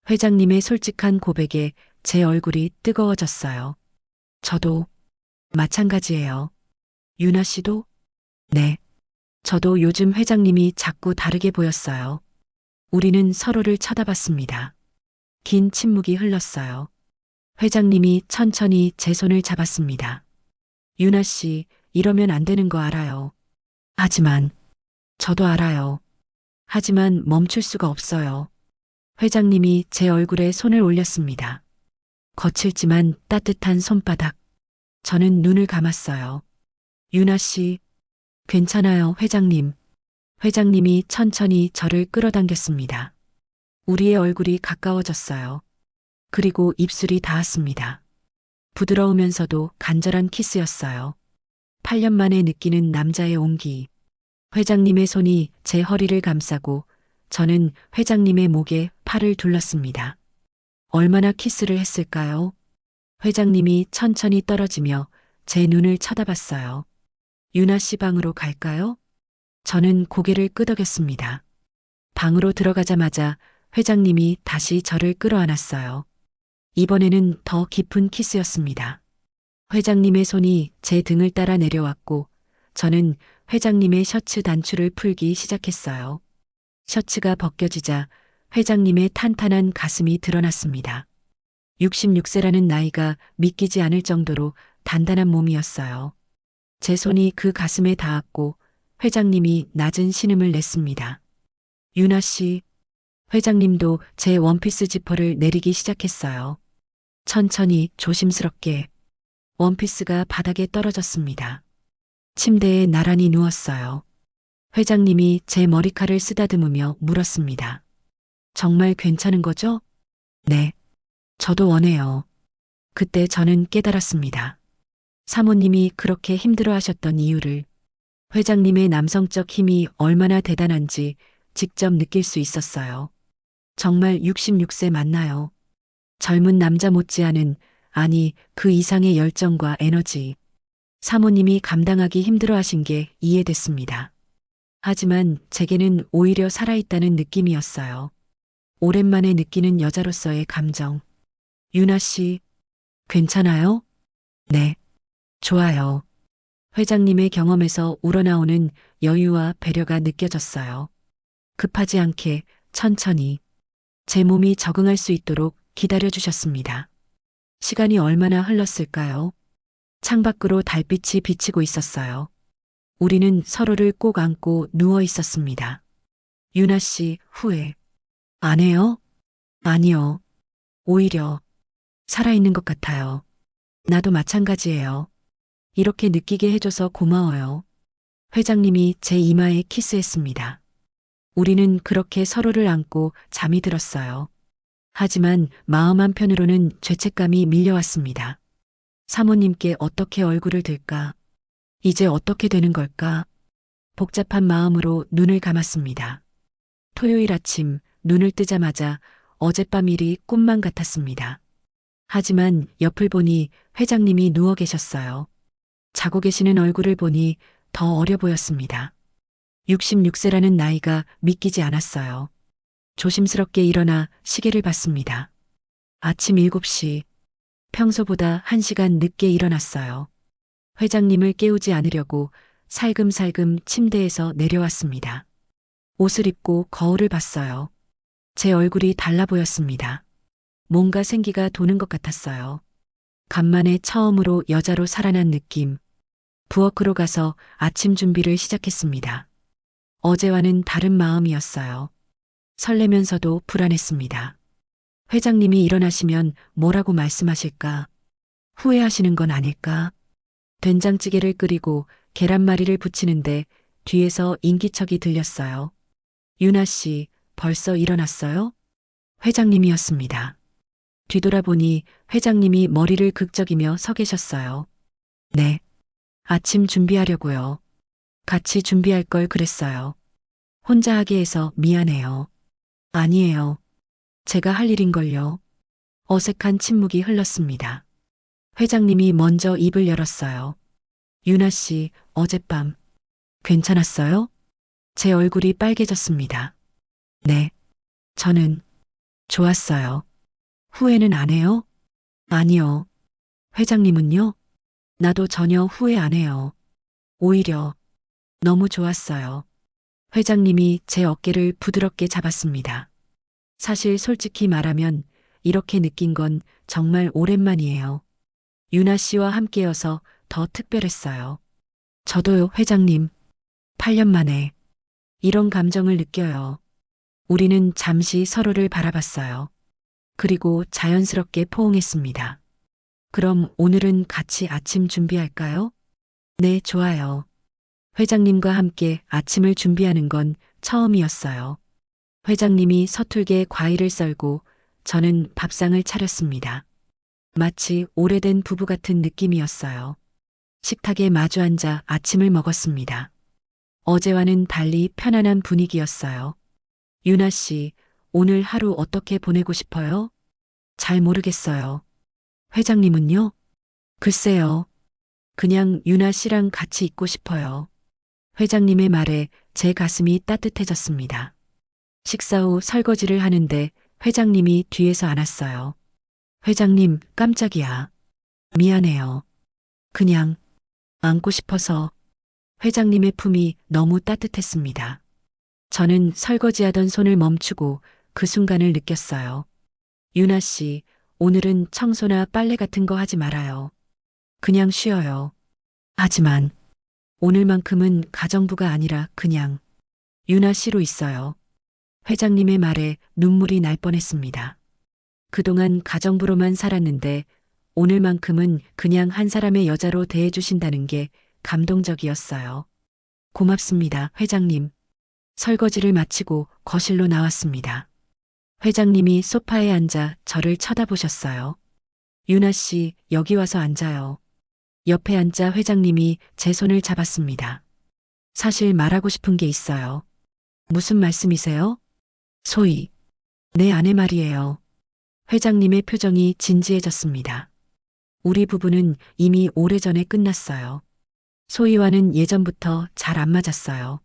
회장님의 솔직한 고백에 제 얼굴이 뜨거워졌어요. 저도 마찬가지예요. 유나 씨도? 네. 저도 요즘 회장님이 자꾸 다르게 보였어요. 우리는 서로를 쳐다봤습니다. 긴 침묵이 흘렀어요. 회장님이 천천히 제 손을 잡았습니다. 유나 씨, 이러면 안 되는 거 알아요. 하지만, 저도 알아요. 하지만 멈출 수가 없어요. 회장님이 제 얼굴에 손을 올렸습니다. 거칠지만 따뜻한 손바닥. 저는 눈을 감았어요. 유나 씨, 괜찮아요, 회장님. 회장님이 천천히 저를 끌어당겼습니다. 우리의 얼굴이 가까워졌어요. 그리고 입술이 닿았습니다. 부드러우면서도 간절한 키스였어요. 8년 만에 느끼는 남자의 온기. 회장님의 손이 제 허리를 감싸고 저는 회장님의 목에 팔을 둘렀습니다. 얼마나 키스를 했을까요? 회장님이 천천히 떨어지며 제 눈을 쳐다봤어요. 유나 씨 방으로 갈까요? 저는 고개를 끄덕였습니다. 방으로 들어가자마자 회장님이 다시 저를 끌어안았어요. 이번에는 더 깊은 키스였습니다. 회장님의 손이 제 등을 따라 내려왔고 저는 회장님의 셔츠 단추를 풀기 시작했어요. 셔츠가 벗겨지자 회장님의 탄탄한 가슴이 드러났습니다. 66세라는 나이가 믿기지 않을 정도로 단단한 몸이었어요. 제 손이 그 가슴에 닿았고 회장님이 낮은 신음을 냈습니다. 유나 씨, 회장님도 제 원피스 지퍼를 내리기 시작했어요. 천천히 조심스럽게 원피스가 바닥에 떨어졌습니다. 침대에 나란히 누웠어요. 회장님이 제 머리칼을 쓰다듬으며 물었습니다. 정말 괜찮은 거죠? 네. 저도 원해요. 그때 저는 깨달았습니다. 사모님이 그렇게 힘들어 하셨던 이유를, 회장님의 남성적 힘이 얼마나 대단한지 직접 느낄 수 있었어요. 정말 66세 맞나요? 젊은 남자 못지않은, 아니 그 이상의 열정과 에너지. 사모님이 감당하기 힘들어 하신 게 이해됐습니다. 하지만 제게는 오히려 살아있다는 느낌이었어요. 오랜만에 느끼는 여자로서의 감정. 유나 씨, 괜찮아요? 네. 좋아요. 회장님의 경험에서 우러나오는 여유와 배려가 느껴졌어요. 급하지 않게 천천히 제 몸이 적응할 수 있도록 기다려 주셨습니다. 시간이 얼마나 흘렀을까요? 창밖으로 달빛이 비치고 있었어요. 우리는 서로를 꼭 안고 누워 있었습니다. 유나 씨, 후회 안 해요? 아니요. 오히려 살아있는 것 같아요. 나도 마찬가지예요. 이렇게 느끼게 해줘서 고마워요. 회장님이 제 이마에 키스했습니다. 우리는 그렇게 서로를 안고 잠이 들었어요. 하지만 마음 한편으로는 죄책감이 밀려왔습니다. 사모님께 어떻게 얼굴을 들까? 이제 어떻게 되는 걸까? 복잡한 마음으로 눈을 감았습니다. 토요일 아침 눈을 뜨자마자 어젯밤 일이 꿈만 같았습니다. 하지만 옆을 보니 회장님이 누워 계셨어요. 자고 계시는 얼굴을 보니 더 어려 보였습니다. 66세라는 나이가 믿기지 않았어요. 조심스럽게 일어나 시계를 봤습니다. 아침 7시. 평소보다 1시간 늦게 일어났어요. 회장님을 깨우지 않으려고 살금살금 침대에서 내려왔습니다. 옷을 입고 거울을 봤어요. 제 얼굴이 달라 보였습니다. 뭔가 생기가 도는 것 같았어요. 간만에 처음으로 여자로 살아난 느낌. 부엌으로 가서 아침 준비를 시작했습니다. 어제와는 다른 마음이었어요. 설레면서도 불안했습니다. 회장님이 일어나시면 뭐라고 말씀하실까? 후회하시는 건 아닐까? 된장찌개를 끓이고 계란말이를 부치는데 뒤에서 인기척이 들렸어요. 유나 씨, 벌써 일어났어요? 회장님이었습니다. 뒤돌아보니 회장님이 머리를 극적이며 서 계셨어요. 네. 아침 준비하려고요. 같이 준비할 걸 그랬어요. 혼자 하게 해서 미안해요. 아니에요. 제가 할 일인걸요. 어색한 침묵이 흘렀습니다. 회장님이 먼저 입을 열었어요. 유나 씨, 어젯밤 괜찮았어요? 제 얼굴이 빨개졌습니다. 네. 저는 좋았어요. 후회는 안 해요? 아니요. 회장님은요? 나도 전혀 후회 안 해요. 오히려 너무 좋았어요. 회장님이 제 어깨를 부드럽게 잡았습니다. 사실 솔직히 말하면 이렇게 느낀 건 정말 오랜만이에요. 유나 씨와 함께여서 더 특별했어요. 저도요, 회장님. 8년 만에 이런 감정을 느껴요. 우리는 잠시 서로를 바라봤어요. 그리고 자연스럽게 포옹했습니다. 그럼 오늘은 같이 아침 준비할까요? 네, 좋아요. 회장님과 함께 아침을 준비하는 건 처음이었어요. 회장님이 서툴게 과일을 썰고 저는 밥상을 차렸습니다. 마치 오래된 부부 같은 느낌이었어요. 식탁에 마주 앉아 아침을 먹었습니다. 어제와는 달리 편안한 분위기였어요. 유나 씨, 오늘 하루 어떻게 보내고 싶어요? 잘 모르겠어요. 회장님은요? 글쎄요. 그냥 유나 씨랑 같이 있고 싶어요. 회장님의 말에 제 가슴이 따뜻해졌습니다. 식사 후 설거지를 하는데 회장님이 뒤에서 안았어요. 회장님, 깜짝이야. 미안해요. 그냥 안고 싶어서. 회장님의 품이 너무 따뜻했습니다. 저는 설거지하던 손을 멈추고 그 순간을 느꼈어요. 유나 씨, 오늘은 청소나 빨래 같은 거 하지 말아요. 그냥 쉬어요. 하지만 오늘만큼은 가정부가 아니라 그냥 유나 씨로 있어요. 회장님의 말에 눈물이 날 뻔했습니다. 그동안 가정부로만 살았는데 오늘만큼은 그냥 한 사람의 여자로 대해주신다는 게 감동적이었어요. 고맙습니다, 회장님. 설거지를 마치고 거실로 나왔습니다. 회장님이 소파에 앉아 저를 쳐다보셨어요. 유나 씨, 여기 와서 앉아요. 옆에 앉자 회장님이 제 손을 잡았습니다. 사실 말하고 싶은 게 있어요. 무슨 말씀이세요? 소희. 내 아내 말이에요. 회장님의 표정이 진지해졌습니다. 우리 부부는 이미 오래전에 끝났어요. 소희와는 예전부터 잘 안 맞았어요.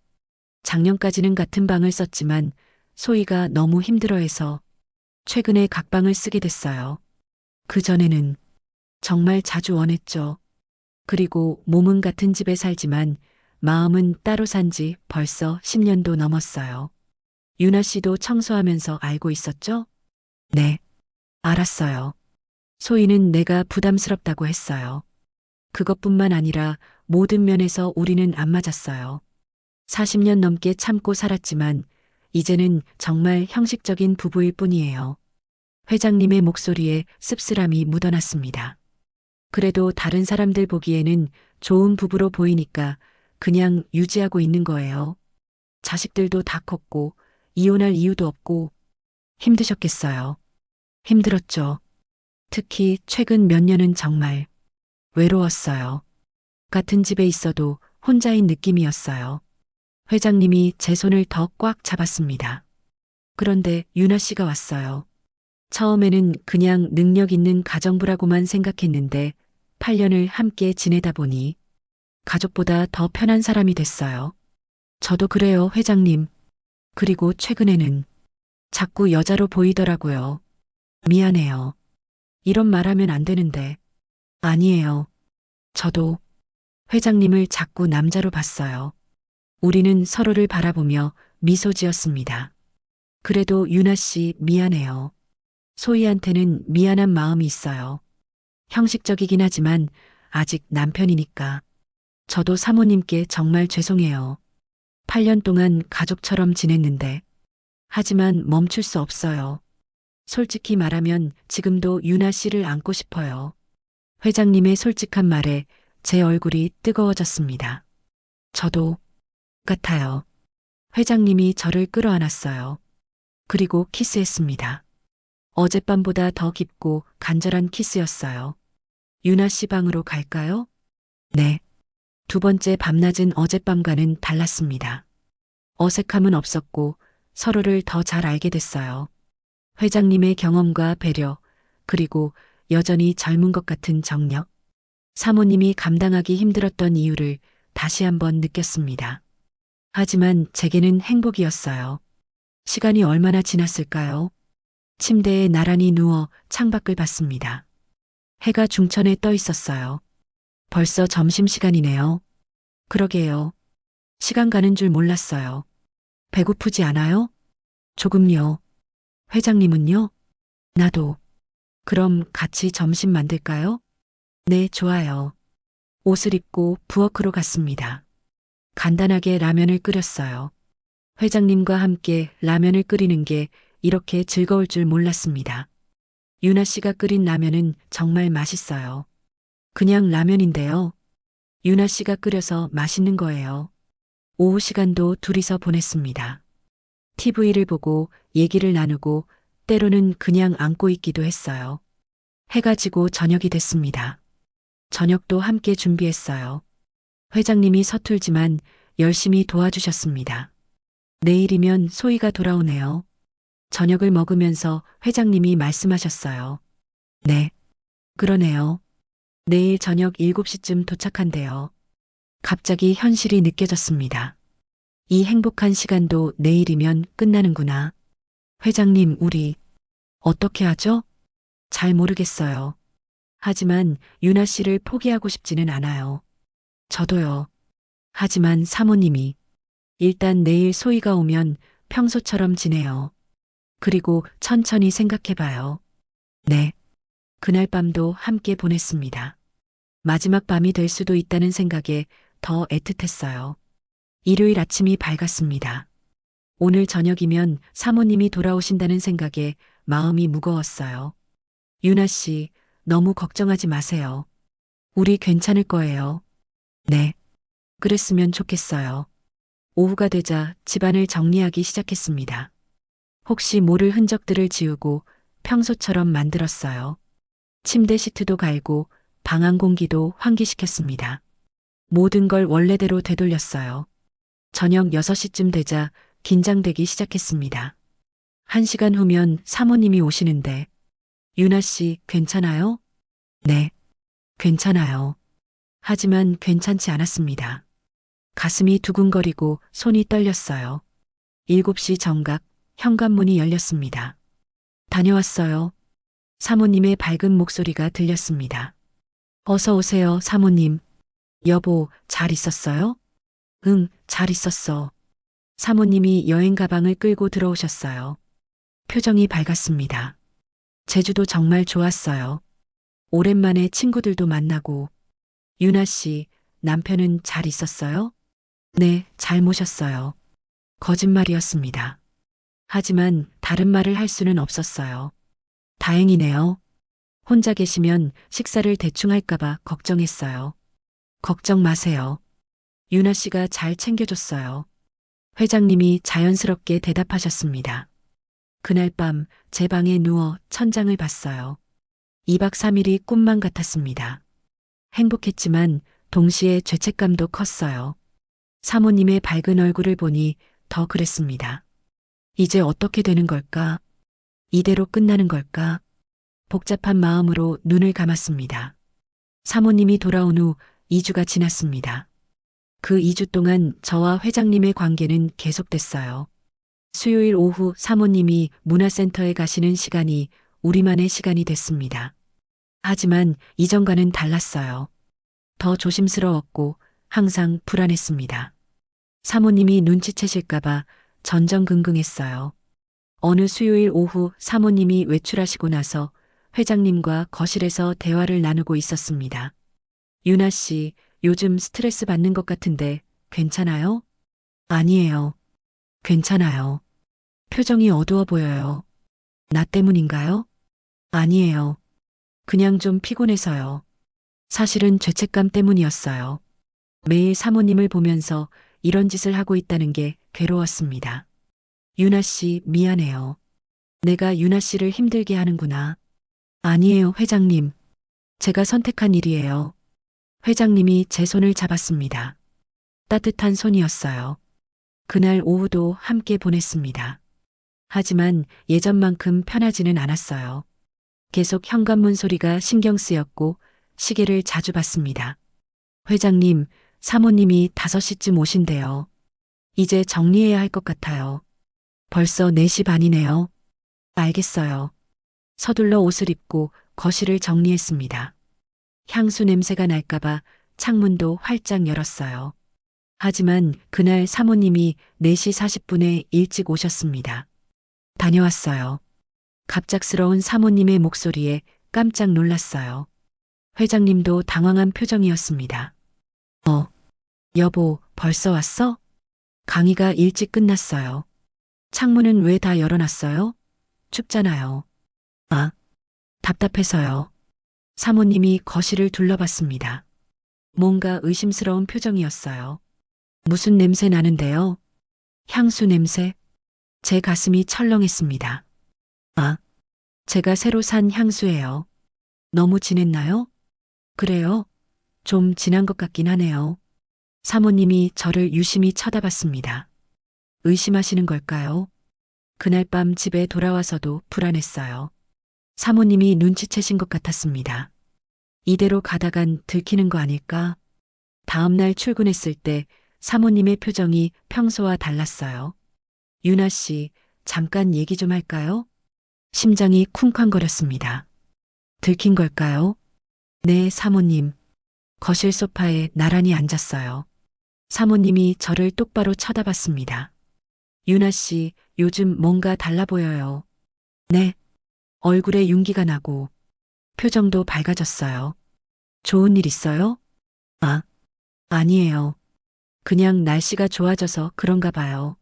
작년까지는 같은 방을 썼지만 소희가 너무 힘들어해서 최근에 각방을 쓰게 됐어요. 그전에는 정말 자주 원했죠. 그리고 몸은 같은 집에 살지만 마음은 따로 산 지 벌써 10년도 넘었어요. 유나 씨도 청소하면서 알고 있었죠? 네, 알았어요. 소희는 내가 부담스럽다고 했어요. 그것뿐만 아니라 모든 면에서 우리는 안 맞았어요. 40년 넘게 참고 살았지만 이제는 정말 형식적인 부부일 뿐이에요. 회장님의 목소리에 씁쓸함이 묻어났습니다. 그래도 다른 사람들 보기에는 좋은 부부로 보이니까 그냥 유지하고 있는 거예요. 자식들도 다 컸고 이혼할 이유도 없고 힘드셨겠어요. 힘들었죠. 특히 최근 몇 년은 정말 외로웠어요. 같은 집에 있어도 혼자인 느낌이었어요. 회장님이 제 손을 더 꽉 잡았습니다. 그런데 유나 씨가 왔어요. 처음에는 그냥 능력 있는 가정부라고만 생각했는데 8년을 함께 지내다 보니 가족보다 더 편한 사람이 됐어요. 저도 그래요, 회장님. 그리고 최근에는 자꾸 여자로 보이더라고요. 미안해요. 이런 말하면 안 되는데. 아니에요. 저도 회장님을 자꾸 남자로 봤어요. 우리는 서로를 바라보며 미소 지었습니다. 그래도 유나 씨 미안해요. 소희한테는 미안한 마음이 있어요. 형식적이긴 하지만 아직 남편이니까. 저도 사모님께 정말 죄송해요. 8년 동안 가족처럼 지냈는데. 하지만 멈출 수 없어요. 솔직히 말하면 지금도 유나 씨를 안고 싶어요. 회장님의 솔직한 말에 제 얼굴이 뜨거워졌습니다. 저도 같아요. 회장님이 저를 끌어안았어요. 그리고 키스했습니다. 어젯밤보다 더 깊고 간절한 키스였어요. 유나 씨 방으로 갈까요? 네. 두 번째 밤낮은 어젯밤과는 달랐습니다. 어색함은 없었고 서로를 더 잘 알게 됐어요. 회장님의 경험과 배려, 그리고 여전히 젊은 것 같은 정력. 사모님이 감당하기 힘들었던 이유를 다시 한번 느꼈습니다. 하지만 제게는 행복이었어요. 시간이 얼마나 지났을까요? 침대에 나란히 누워 창밖을 봤습니다. 해가 중천에 떠 있었어요. 벌써 점심시간이네요. 그러게요. 시간 가는 줄 몰랐어요. 배고프지 않아요? 조금요. 회장님은요? 나도. 그럼 같이 점심 만들까요? 네, 좋아요. 옷을 입고 부엌으로 갔습니다. 간단하게 라면을 끓였어요. 회장님과 함께 라면을 끓이는 게 이렇게 즐거울 줄 몰랐습니다. 유나 씨가 끓인 라면은 정말 맛있어요. 그냥 라면인데요. 유나 씨가 끓여서 맛있는 거예요. 오후 시간도 둘이서 보냈습니다. TV를 보고 얘기를 나누고 때로는 그냥 안고 있기도 했어요. 해가 지고 저녁이 됐습니다. 저녁도 함께 준비했어요. 회장님이 서툴지만 열심히 도와주셨습니다. 내일이면 소희가 돌아오네요. 저녁을 먹으면서 회장님이 말씀하셨어요. 네. 그러네요. 내일 저녁 7시쯤 도착한대요. 갑자기 현실이 느껴졌습니다. 이 행복한 시간도 내일이면 끝나는구나. 회장님, 우리 어떻게 하죠? 잘 모르겠어요. 하지만 유나 씨를 포기하고 싶지는 않아요. 저도요. 하지만 사모님이 일단 내일 소희가 오면 평소처럼 지내요. 그리고 천천히 생각해봐요. 네. 그날 밤도 함께 보냈습니다. 마지막 밤이 될 수도 있다는 생각에 더 애틋했어요. 일요일 아침이 밝았습니다. 오늘 저녁이면 사모님이 돌아오신다는 생각에 마음이 무거웠어요. 유나 씨, 너무 걱정하지 마세요. 우리 괜찮을 거예요. 네. 그랬으면 좋겠어요. 오후가 되자 집안을 정리하기 시작했습니다. 혹시 모를 흔적들을 지우고 평소처럼 만들었어요. 침대 시트도 갈고 방 안 공기도 환기시켰습니다. 모든 걸 원래대로 되돌렸어요. 저녁 6시쯤 되자 긴장되기 시작했습니다. 1시간 후면 사모님이 오시는데, 유나 씨 괜찮아요? 네, 괜찮아요. 하지만 괜찮지 않았습니다. 가슴이 두근거리고 손이 떨렸어요. 7시 정각 현관문이 열렸습니다. 다녀왔어요. 사모님의 밝은 목소리가 들렸습니다. 어서 오세요, 사모님. 여보, 잘 있었어요? 응, 잘 있었어. 사모님이 여행 가방을 끌고 들어오셨어요. 표정이 밝았습니다. 제주도 정말 좋았어요. 오랜만에 친구들도 만나고. 유나 씨, 남편은 잘 있었어요? 네, 잘 모셨어요. 거짓말이었습니다. 하지만 다른 말을 할 수는 없었어요. 다행이네요. 혼자 계시면 식사를 대충 할까봐 걱정했어요. 걱정 마세요. 유나 씨가 잘 챙겨줬어요. 회장님이 자연스럽게 대답하셨습니다. 그날 밤 제 방에 누워 천장을 봤어요. 2박 3일이 꿈만 같았습니다. 행복했지만 동시에 죄책감도 컸어요. 사모님의 밝은 얼굴을 보니 더 그랬습니다. 이제 어떻게 되는 걸까? 이대로 끝나는 걸까? 복잡한 마음으로 눈을 감았습니다. 사모님이 돌아온 후 2주가 지났습니다. 그 2주 동안 저와 회장님의 관계는 계속됐어요. 수요일 오후 사모님이 문화센터에 가시는 시간이 우리만의 시간이 됐습니다. 하지만 이전과는 달랐어요. 더 조심스러웠고 항상 불안했습니다. 사모님이 눈치채실까봐 전전긍긍했어요. 어느 수요일 오후 사모님이 외출하시고 나서 회장님과 거실에서 대화를 나누고 있었습니다. 유나 씨, 요즘 스트레스 받는 것 같은데 괜찮아요? 아니에요. 괜찮아요. 표정이 어두워 보여요. 나 때문인가요? 아니에요. 그냥 좀 피곤해서요. 사실은 죄책감 때문이었어요. 매일 사모님을 보면서 이런 짓을 하고 있다는 게 괴로웠습니다. 유나 씨, 미안해요. 내가 유나 씨를 힘들게 하는구나. 아니에요, 회장님. 제가 선택한 일이에요. 회장님이 제 손을 잡았습니다. 따뜻한 손이었어요. 그날 오후도 함께 보냈습니다. 하지만 예전만큼 편하지는 않았어요. 계속 현관문 소리가 신경 쓰였고 시계를 자주 봤습니다. 회장님, 사모님이 5시쯤 오신대요. 이제 정리해야 할 것 같아요. 벌써 4시 반이네요. 알겠어요. 서둘러 옷을 입고 거실을 정리했습니다. 향수 냄새가 날까봐 창문도 활짝 열었어요. 하지만 그날 사모님이 4시 40분에 일찍 오셨습니다. 다녀왔어요. 갑작스러운 사모님의 목소리에 깜짝 놀랐어요. 회장님도 당황한 표정이었습니다. 여보, 벌써 왔어? 강의가 일찍 끝났어요. 창문은 왜 다 열어놨어요? 춥잖아요. 아, 답답해서요. 사모님이 거실을 둘러봤습니다. 뭔가 의심스러운 표정이었어요. 무슨 냄새 나는데요? 향수 냄새? 제 가슴이 철렁했습니다. 아, 제가 새로 산 향수예요. 너무 진했나요? 그래요? 좀 진한 것 같긴 하네요. 사모님이 저를 유심히 쳐다봤습니다. 의심하시는 걸까요? 그날 밤 집에 돌아와서도 불안했어요. 사모님이 눈치채신 것 같았습니다. 이대로 가다간 들키는 거 아닐까? 다음날 출근했을 때 사모님의 표정이 평소와 달랐어요. 유나 씨, 잠깐 얘기 좀 할까요? 심장이 쿵쾅거렸습니다. 들킨 걸까요? 네, 사모님. 거실 소파에 나란히 앉았어요. 사모님이 저를 똑바로 쳐다봤습니다. 유나 씨, 요즘 뭔가 달라 보여요. 네. 얼굴에 윤기가 나고 표정도 밝아졌어요. 좋은 일 있어요? 아, 아니에요. 그냥 날씨가 좋아져서 그런가 봐요.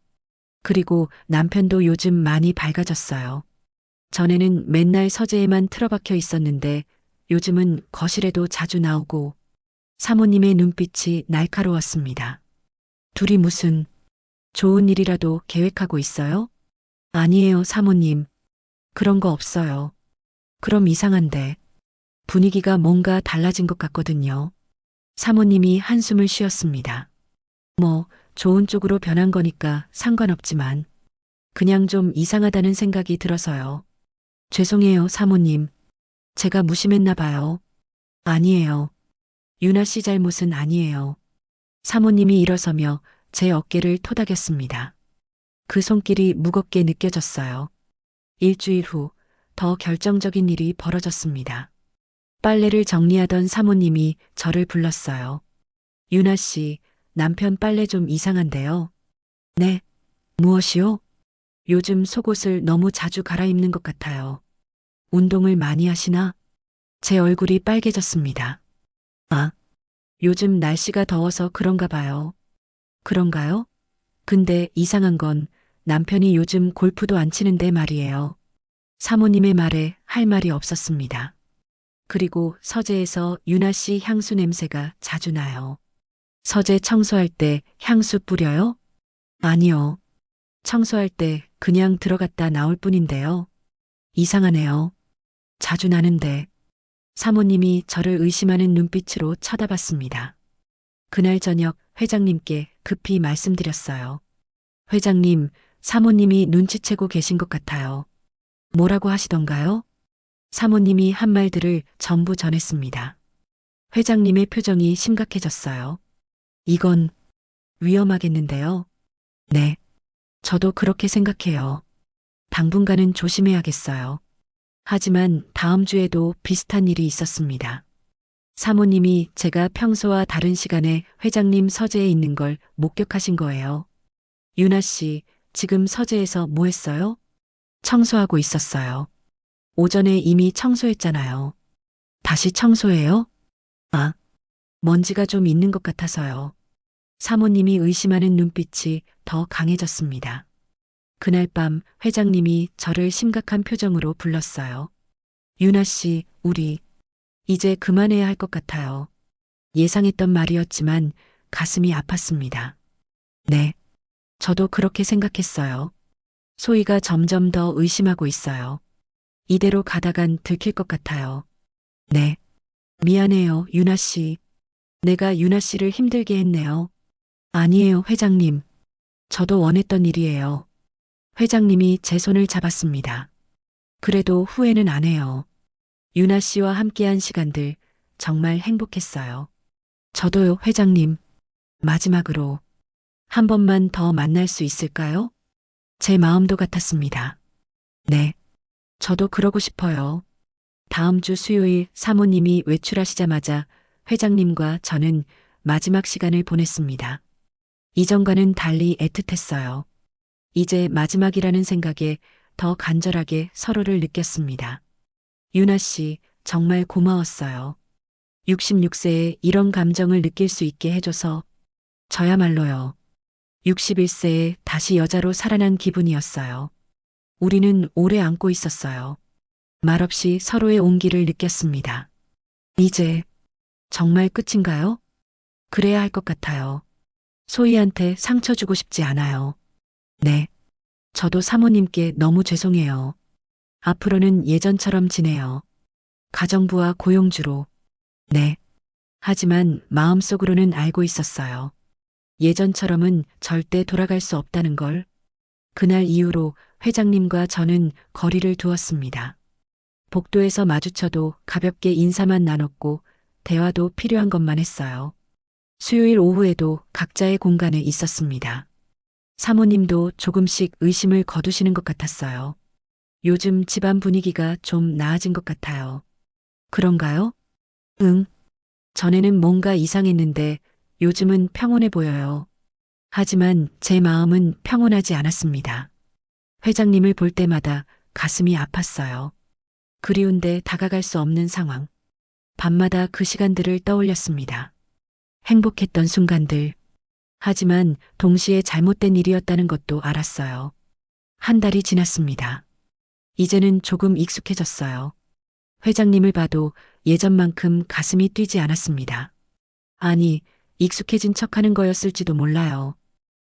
그리고 남편도 요즘 많이 밝아졌어요. 전에는 맨날 서재에만 틀어박혀 있었는데 요즘은 거실에도 자주 나오고 사모님의 눈빛이 날카로웠습니다. 둘이 무슨 좋은 일이라도 계획하고 있어요? 아니에요, 사모님. 그런 거 없어요. 그럼 이상한데 분위기가 뭔가 달라진 것 같거든요. 사모님이 한숨을 쉬었습니다. 뭐, 좋은 쪽으로 변한 거니까 상관없지만 그냥 좀 이상하다는 생각이 들어서요. 죄송해요, 사모님. 제가 무심했나 봐요. 아니에요. 유나 씨 잘못은 아니에요. 사모님이 일어서며 제 어깨를 토닥였습니다. 그 손길이 무겁게 느껴졌어요. 일주일 후 더 결정적인 일이 벌어졌습니다. 빨래를 정리하던 사모님이 저를 불렀어요. 유나 씨, 남편 빨래 좀 이상한데요. 네. 무엇이요? 요즘 속옷을 너무 자주 갈아입는 것 같아요. 운동을 많이 하시나? 제 얼굴이 빨개졌습니다. 아, 요즘 날씨가 더워서 그런가 봐요. 그런가요? 근데 이상한 건 남편이 요즘 골프도 안 치는데 말이에요. 사모님의 말에 할 말이 없었습니다. 그리고 서재에서 유나 씨 향수 냄새가 자주 나요. 서재 청소할 때 향수 뿌려요? 아니요. 청소할 때 그냥 들어갔다 나올 뿐인데요. 이상하네요. 자주 나는데 사모님이 저를 의심하는 눈빛으로 쳐다봤습니다. 그날 저녁 회장님께 급히 말씀드렸어요. 회장님, 사모님이 눈치채고 계신 것 같아요. 뭐라고 하시던가요? 사모님이 한 말들을 전부 전했습니다. 회장님의 표정이 심각해졌어요. 이건 위험하겠는데요. 네, 저도 그렇게 생각해요. 당분간은 조심해야겠어요. 하지만 다음 주에도 비슷한 일이 있었습니다. 사모님이 제가 평소와 다른 시간에 회장님 서재에 있는 걸 목격하신 거예요. 유나 씨, 지금 서재에서 뭐 했어요? 청소하고 있었어요. 오전에 이미 청소했잖아요. 다시 청소해요? 아, 먼지가 좀 있는 것 같아서요. 사모님이 의심하는 눈빛이 더 강해졌습니다. 그날 밤 회장님이 저를 심각한 표정으로 불렀어요. 유나 씨, 우리 이제 그만해야 할 것 같아요. 예상했던 말이었지만 가슴이 아팠습니다. 네, 저도 그렇게 생각했어요. 소희가 점점 더 의심하고 있어요. 이대로 가다간 들킬 것 같아요. 네, 미안해요, 유나 씨. 내가 유나 씨를 힘들게 했네요. 아니에요, 회장님. 저도 원했던 일이에요. 회장님이 제 손을 잡았습니다. 그래도 후회는 안 해요. 유나 씨와 함께한 시간들 정말 행복했어요. 저도요, 회장님. 마지막으로 한 번만 더 만날 수 있을까요? 제 마음도 같았습니다. 네, 저도 그러고 싶어요. 다음 주 수요일 사모님이 외출하시자마자 회장님과 저는 마지막 시간을 보냈습니다. 이전과는 달리 애틋했어요. 이제 마지막이라는 생각에 더 간절하게 서로를 느꼈습니다. 유나 씨, 정말 고마웠어요. 66세에 이런 감정을 느낄 수 있게 해줘서 저야말로요. 61세에 다시 여자로 살아난 기분이었어요. 우리는 오래 안고 있었어요. 말없이 서로의 온기를 느꼈습니다. 이제 정말 끝인가요? 그래야 할 것 같아요. 소희한테 상처 주고 싶지 않아요. 네. 저도 사모님께 너무 죄송해요. 앞으로는 예전처럼 지내요. 가정부와 고용주로. 네. 하지만 마음속으로는 알고 있었어요. 예전처럼은 절대 돌아갈 수 없다는 걸. 그날 이후로 회장님과 저는 거리를 두었습니다. 복도에서 마주쳐도 가볍게 인사만 나눴고 대화도 필요한 것만 했어요. 수요일 오후에도 각자의 공간에 있었습니다. 사모님도 조금씩 의심을 거두시는 것 같았어요. 요즘 집안 분위기가 좀 나아진 것 같아요. 그런가요? 응. 전에는 뭔가 이상했는데 요즘은 평온해 보여요. 하지만 제 마음은 평온하지 않았습니다. 회장님을 볼 때마다 가슴이 아팠어요. 그리운데 다가갈 수 없는 상황. 밤마다 그 시간들을 떠올렸습니다. 행복했던 순간들. 하지만 동시에 잘못된 일이었다는 것도 알았어요. 한 달이 지났습니다. 이제는 조금 익숙해졌어요. 회장님을 봐도 예전만큼 가슴이 뛰지 않았습니다. 아니, 익숙해진 척하는 거였을지도 몰라요.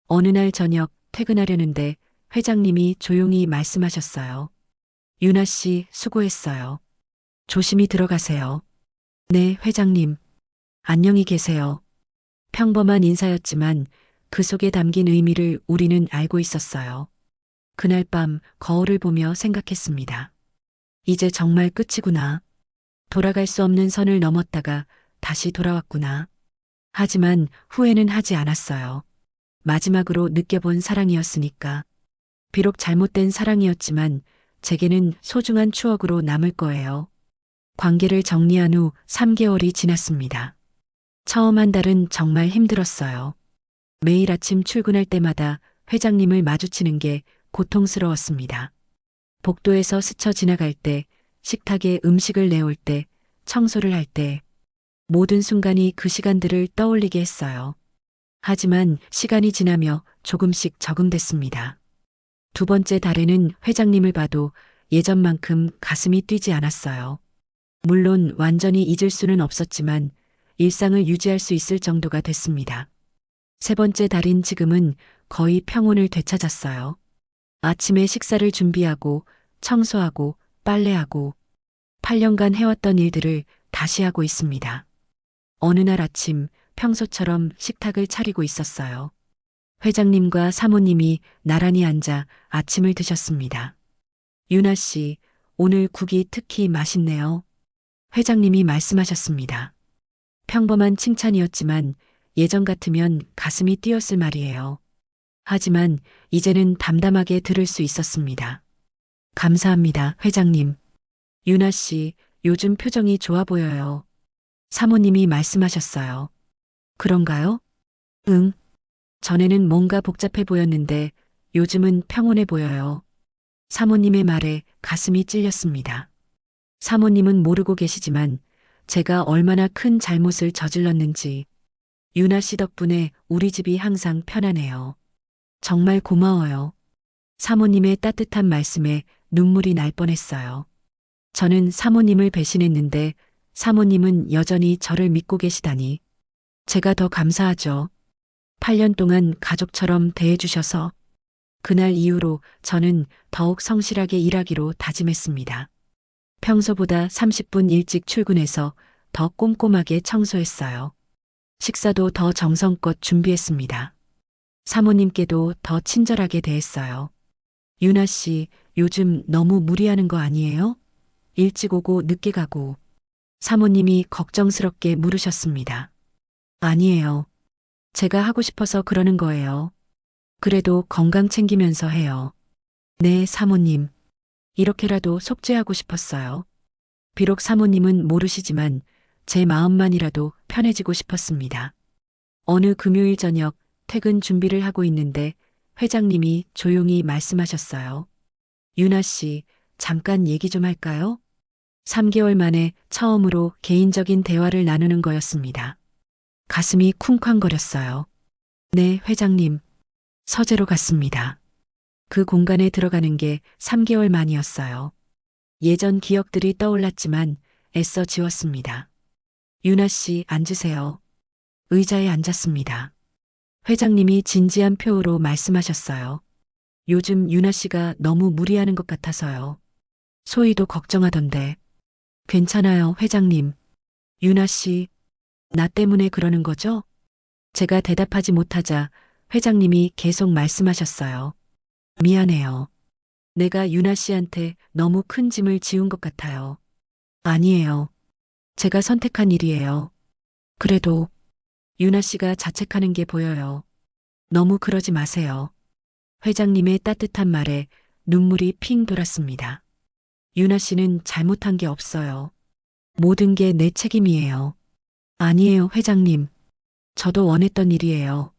어느 날 저녁 퇴근하려는데 회장님이 조용히 말씀하셨어요. 유나 씨, 수고했어요. 조심히 들어가세요. 네, 회장님. 안녕히 계세요. 평범한 인사였지만 그 속에 담긴 의미를 우리는 알고 있었어요. 그날 밤 거울을 보며 생각했습니다. 이제 정말 끝이구나. 돌아갈 수 없는 선을 넘었다가 다시 돌아왔구나. 하지만 후회는 하지 않았어요. 마지막으로 느껴본 사랑이었으니까. 비록 잘못된 사랑이었지만 제게는 소중한 추억으로 남을 거예요. 관계를 정리한 후 3개월이 지났습니다. 처음 한 달은 정말 힘들었어요. 매일 아침 출근할 때마다 회장님을 마주치는 게 고통스러웠습니다. 복도에서 스쳐 지나갈 때, 식탁에 음식을 내올 때, 청소를 할 때, 모든 순간이 그 시간들을 떠올리게 했어요. 하지만 시간이 지나며 조금씩 적응됐습니다. 두 번째 달에는 회장님을 봐도 예전만큼 가슴이 뛰지 않았어요. 물론 완전히 잊을 수는 없었지만 일상을 유지할 수 있을 정도가 됐습니다. 세 번째 달인 지금은 거의 평온을 되찾았어요. 아침에 식사를 준비하고 청소하고 빨래하고 8년간 해왔던 일들을 다시 하고 있습니다. 어느 날 아침 평소처럼 식탁을 차리고 있었어요. 회장님과 사모님이 나란히 앉아 아침을 드셨습니다. 유나 씨, 오늘 국이 특히 맛있네요. 회장님이 말씀하셨습니다. 평범한 칭찬이었지만 예전 같으면 가슴이 뛰었을 말이에요. 하지만 이제는 담담하게 들을 수 있었습니다. 감사합니다, 회장님. 유나 씨, 요즘 표정이 좋아 보여요. 사모님이 말씀하셨어요. 그런가요? 응. 전에는 뭔가 복잡해 보였는데 요즘은 평온해 보여요. 사모님의 말에 가슴이 찔렸습니다. 사모님은 모르고 계시지만 제가 얼마나 큰 잘못을 저질렀는지 유나 씨 덕분에 우리 집이 항상 편하네요. 정말 고마워요. 사모님의 따뜻한 말씀에 눈물이 날 뻔했어요. 저는 사모님을 배신했는데 사모님은 여전히 저를 믿고 계시다니. 제가 더 감사하죠. 8년 동안 가족처럼 대해주셔서 그날 이후로 저는 더욱 성실하게 일하기로 다짐했습니다. 평소보다 30분 일찍 출근해서 더 꼼꼼하게 청소했어요. 식사도 더 정성껏 준비했습니다. 사모님께도 더 친절하게 대했어요. 유나 씨, 요즘 너무 무리하는 거 아니에요? 일찍 오고 늦게 가고. 사모님이 걱정스럽게 물으셨습니다. 아니에요. 제가 하고 싶어서 그러는 거예요. 그래도 건강 챙기면서 해요. 네, 사모님. 이렇게라도 속죄하고 싶었어요. 비록 사모님은 모르시지만 제 마음만이라도 편해지고 싶었습니다. 어느 금요일 저녁 퇴근 준비를 하고 있는데 회장님이 조용히 말씀하셨어요. 유나 씨, 잠깐 얘기 좀 할까요? 3개월 만에 처음으로 개인적인 대화를 나누는 거였습니다. 가슴이 쿵쾅거렸어요. 네, 회장님. 서재로 갔습니다. 그 공간에 들어가는 게 3개월 만이었어요. 예전 기억들이 떠올랐지만 애써 지웠습니다. 유나 씨, 앉으세요. 의자에 앉았습니다. 회장님이 진지한 표로 말씀하셨어요. 요즘 유나 씨가 너무 무리하는 것 같아서요. 소희도 걱정하던데. 괜찮아요, 회장님. 유나 씨, 나 때문에 그러는 거죠? 제가 대답하지 못하자 회장님이 계속 말씀하셨어요. 미안해요. 내가 유나 씨한테 너무 큰 짐을 지운 것 같아요. 아니에요. 제가 선택한 일이에요. 그래도 유나 씨가 자책하는 게 보여요. 너무 그러지 마세요. 회장님의 따뜻한 말에 눈물이 핑 돌았습니다. 유나 씨는 잘못한 게 없어요. 모든 게 내 책임이에요. 아니에요, 회장님. 저도 원했던 일이에요.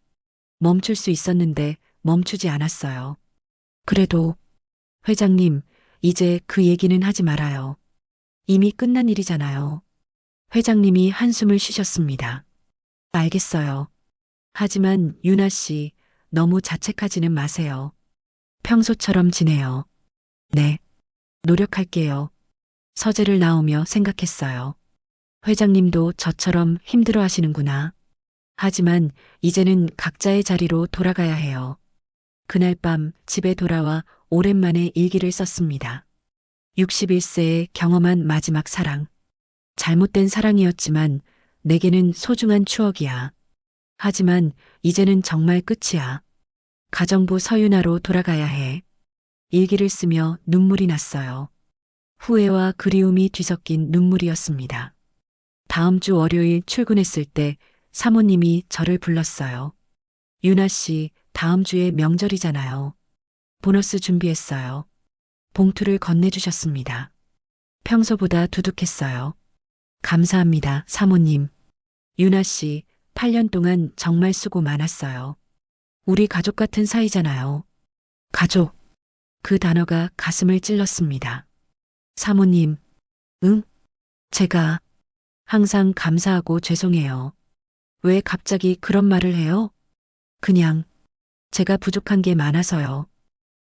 멈출 수 있었는데 멈추지 않았어요. 그래도 회장님, 이제 그 얘기는 하지 말아요. 이미 끝난 일이잖아요. 회장님이 한숨을 쉬셨습니다. 알겠어요. 하지만 유나 씨, 너무 자책하지는 마세요. 평소처럼 지내요. 네, 노력할게요. 서재를 나오며 생각했어요. 회장님도 저처럼 힘들어 하시는구나. 하지만 이제는 각자의 자리로 돌아가야 해요. 그날 밤 집에 돌아와 오랜만에 일기를 썼습니다. 61세에 경험한 마지막 사랑. 잘못된 사랑이었지만 내게는 소중한 추억이야. 하지만 이제는 정말 끝이야. 가정부 서윤아로 돌아가야 해. 일기를 쓰며 눈물이 났어요. 후회와 그리움이 뒤섞인 눈물이었습니다. 다음 주 월요일 출근했을 때 사모님이 저를 불렀어요. 유나 씨, 다음 주에 명절이잖아요. 보너스 준비했어요. 봉투를 건네주셨습니다. 평소보다 두둑했어요. 감사합니다, 사모님. 유나 씨, 8년 동안 정말 수고 많았어요. 우리 가족 같은 사이잖아요. 가족. 그 단어가 가슴을 찔렀습니다. 사모님, 응? 제가 항상 감사하고 죄송해요. 왜 갑자기 그런 말을 해요? 그냥 제가 부족한 게 많아서요.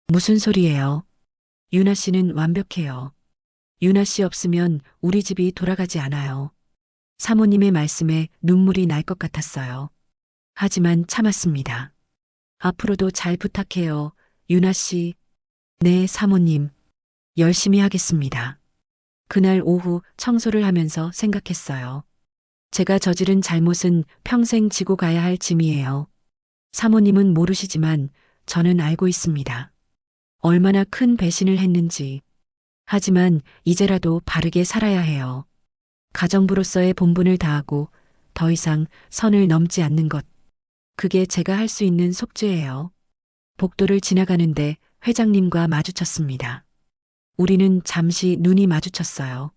무슨 소리예요? 유나 씨는 완벽해요. 유나 씨 없으면 우리 집이 돌아가지 않아요. 사모님의 말씀에 눈물이 날 것 같았어요. 하지만 참았습니다. 앞으로도 잘 부탁해요, 유나 씨. 네, 사모님. 열심히 하겠습니다. 그날 오후 청소를 하면서 생각했어요. 제가 저지른 잘못은 평생 지고 가야 할 짐이에요. 사모님은 모르시지만 저는 알고 있습니다. 얼마나 큰 배신을 했는지. 하지만 이제라도 바르게 살아야 해요. 가정부로서의 본분을 다하고 더 이상 선을 넘지 않는 것. 그게 제가 할 수 있는 속죄예요. 복도를 지나가는데 회장님과 마주쳤습니다. 우리는 잠시 눈이 마주쳤어요.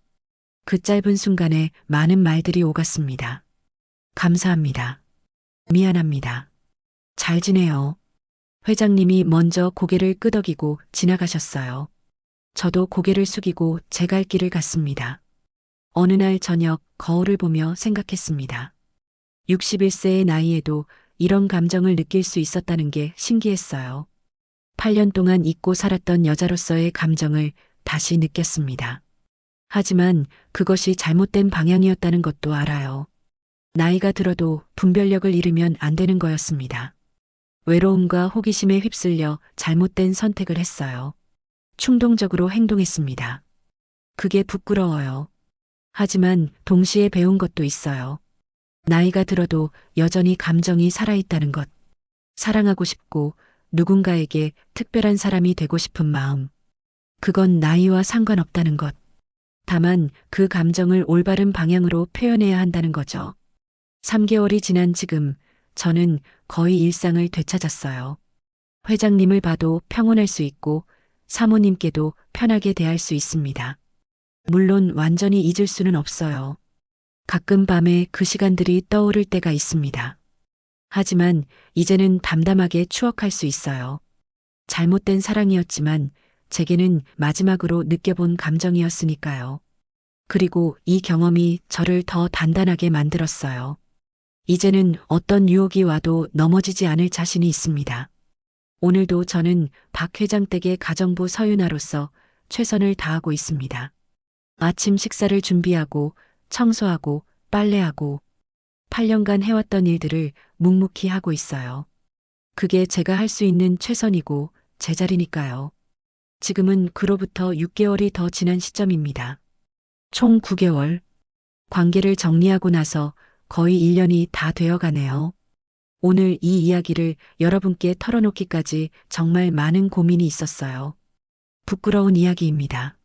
그 짧은 순간에 많은 말들이 오갔습니다. 감사합니다. 미안합니다. 잘 지내요. 회장님이 먼저 고개를 끄덕이고 지나가셨어요. 저도 고개를 숙이고 제 갈 길을 갔습니다. 어느 날 저녁 거울을 보며 생각했습니다. 61세의 나이에도 이런 감정을 느낄 수 있었다는 게 신기했어요. 8년 동안 잊고 살았던 여자로서의 감정을 다시 느꼈습니다. 하지만 그것이 잘못된 방향이었다는 것도 알아요. 나이가 들어도 분별력을 잃으면 안 되는 거였습니다. 외로움과 호기심에 휩쓸려 잘못된 선택을 했어요. 충동적으로 행동했습니다. 그게 부끄러워요. 하지만 동시에 배운 것도 있어요. 나이가 들어도 여전히 감정이 살아있다는 것. 사랑하고 싶고 누군가에게 특별한 사람이 되고 싶은 마음. 그건 나이와 상관없다는 것. 다만 그 감정을 올바른 방향으로 표현해야 한다는 거죠. 3개월이 지난 지금 저는 거의 일상을 되찾았어요. 회장님을 봐도 평온할 수 있고 사모님께도 편하게 대할 수 있습니다. 물론 완전히 잊을 수는 없어요. 가끔 밤에 그 시간들이 떠오를 때가 있습니다. 하지만 이제는 담담하게 추억할 수 있어요. 잘못된 사랑이었지만 제게는 마지막으로 느껴본 감정이었으니까요. 그리고 이 경험이 저를 더 단단하게 만들었어요. 이제는 어떤 유혹이 와도 넘어지지 않을 자신이 있습니다. 오늘도 저는 박 회장 댁의 가정부 서윤아로서 최선을 다하고 있습니다. 아침 식사를 준비하고 청소하고 빨래하고 8년간 해왔던 일들을 묵묵히 하고 있어요. 그게 제가 할 수 있는 최선이고 제 자리니까요. 지금은 그로부터 6개월이 더 지난 시점입니다. 총 9개월. 관계를 정리하고 나서 거의 1년이 다 되어 가네요. 오늘 이 이야기를 여러분께 털어놓기까지 정말 많은 고민이 있었어요. 부끄러운 이야기입니다.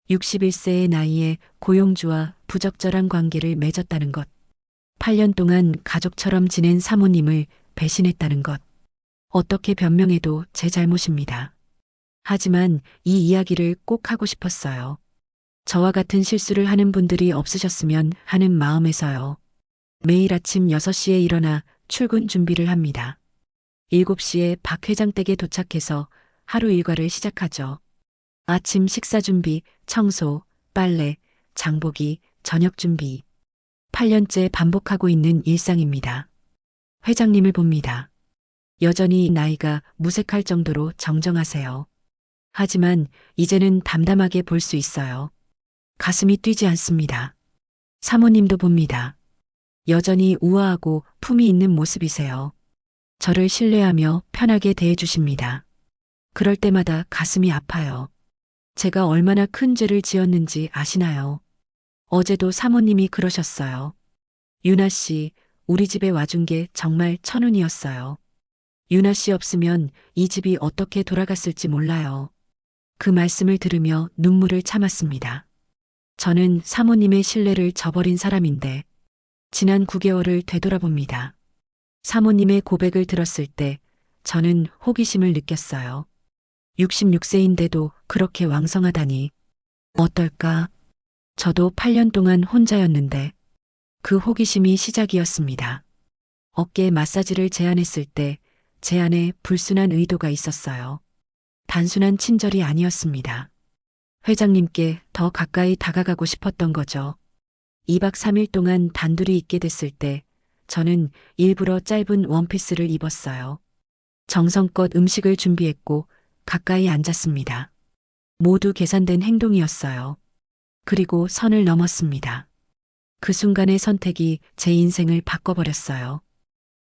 61세의 나이에 고용주와 부적절한 관계를 맺었다는 것. 8년 동안 가족처럼 지낸 사모님을 배신했다는 것. 어떻게 변명해도 제 잘못입니다. 하지만 이 이야기를 꼭 하고 싶었어요. 저와 같은 실수를 하는 분들이 없으셨으면 하는 마음에서요. 매일 아침 6시에 일어나 출근 준비를 합니다. 7시에 박 회장 댁에 도착해서 하루 일과를 시작하죠. 아침 식사 준비, 청소, 빨래, 장보기, 저녁 준비. 8년째 반복하고 있는 일상입니다. 회장님을 봅니다. 여전히 나이가 무색할 정도로 정정하세요. 하지만 이제는 담담하게 볼 수 있어요. 가슴이 뛰지 않습니다. 사모님도 봅니다. 여전히 우아하고 품이 있는 모습이세요. 저를 신뢰하며 편하게 대해주십니다. 그럴 때마다 가슴이 아파요. 제가 얼마나 큰 죄를 지었는지 아시나요? 어제도 사모님이 그러셨어요. 유나 씨, 우리 집에 와준 게 정말 천운이었어요. 유나 씨 없으면 이 집이 어떻게 돌아갔을지 몰라요. 그 말씀을 들으며 눈물을 참았습니다. 저는 사모님의 신뢰를 저버린 사람인데 지난 9개월을 되돌아봅니다. 사모님의 고백을 들었을 때 저는 호기심을 느꼈어요. 66세인데도 그렇게 왕성하다니. 어떨까? 저도 8년 동안 혼자였는데 그 호기심이 시작이었습니다. 어깨 마사지를 제안했을 때 제 안에 불순한 의도가 있었어요. 단순한 친절이 아니었습니다. 회장님께 더 가까이 다가가고 싶었던 거죠. 2박 3일 동안 단둘이 있게 됐을 때 저는 일부러 짧은 원피스를 입었어요. 정성껏 음식을 준비했고 가까이 앉았습니다. 모두 계산된 행동이었어요. 그리고 선을 넘었습니다. 그 순간의 선택이 제 인생을 바꿔버렸어요.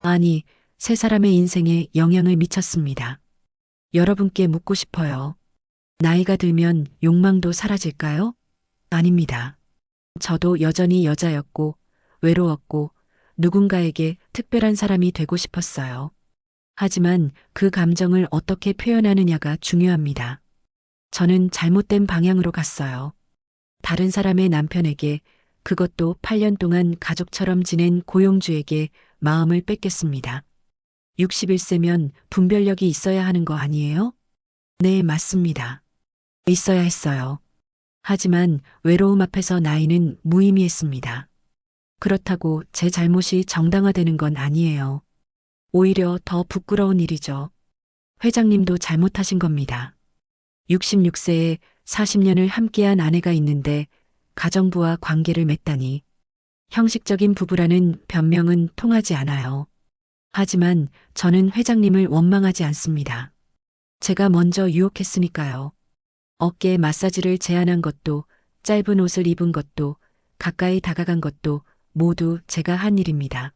아니, 세 사람의 인생에 영향을 미쳤습니다. 여러분께 묻고 싶어요. 나이가 들면 욕망도 사라질까요? 아닙니다. 저도 여전히 여자였고, 외로웠고, 누군가에게 특별한 사람이 되고 싶었어요. 하지만 그 감정을 어떻게 표현하느냐가 중요합니다. 저는 잘못된 방향으로 갔어요. 다른 사람의 남편에게, 그것도 8년 동안 가족처럼 지낸 고용주에게 마음을 뺏겼습니다. 61세면 분별력이 있어야 하는 거 아니에요? 네, 맞습니다. 있어야 했어요. 하지만 외로움 앞에서 나이는 무의미했습니다. 그렇다고 제 잘못이 정당화되는 건 아니에요. 오히려 더 부끄러운 일이죠. 회장님도 잘못하신 겁니다. 66세에 40년을 함께한 아내가 있는데 가정부와 관계를 맺다니. 형식적인 부부라는 변명은 통하지 않아요. 하지만 저는 회장님을 원망하지 않습니다. 제가 먼저 유혹했으니까요. 어깨 마사지를 제안한 것도, 짧은 옷을 입은 것도, 가까이 다가간 것도 모두 제가 한 일입니다.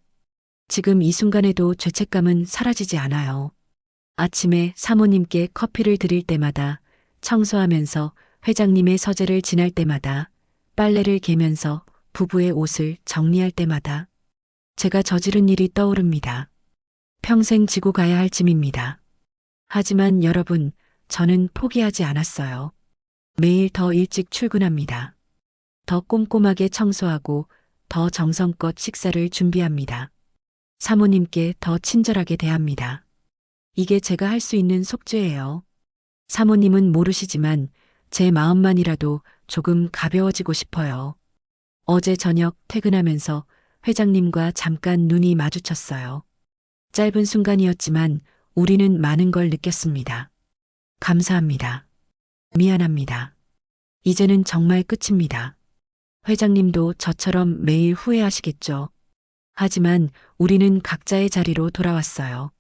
지금 이 순간에도 죄책감은 사라지지 않아요. 아침에 사모님께 커피를 드릴 때마다, 청소하면서 회장님의 서재를 지날 때마다, 빨래를 개면서 부부의 옷을 정리할 때마다 제가 저지른 일이 떠오릅니다. 평생 지고 가야 할 짐입니다. 하지만 여러분, 저는 포기하지 않았어요. 매일 더 일찍 출근합니다. 더 꼼꼼하게 청소하고 더 정성껏 식사를 준비합니다. 사모님께 더 친절하게 대합니다. 이게 제가 할 수 있는 속죄예요. 사모님은 모르시지만 제 마음만이라도 조금 가벼워지고 싶어요. 어제 저녁 퇴근하면서 회장님과 잠깐 눈이 마주쳤어요. 짧은 순간이었지만 우리는 많은 걸 느꼈습니다. 감사합니다. 미안합니다. 이제는 정말 끝입니다. 회장님도 저처럼 매일 후회하시겠죠. 하지만 우리는 각자의 자리로 돌아왔어요.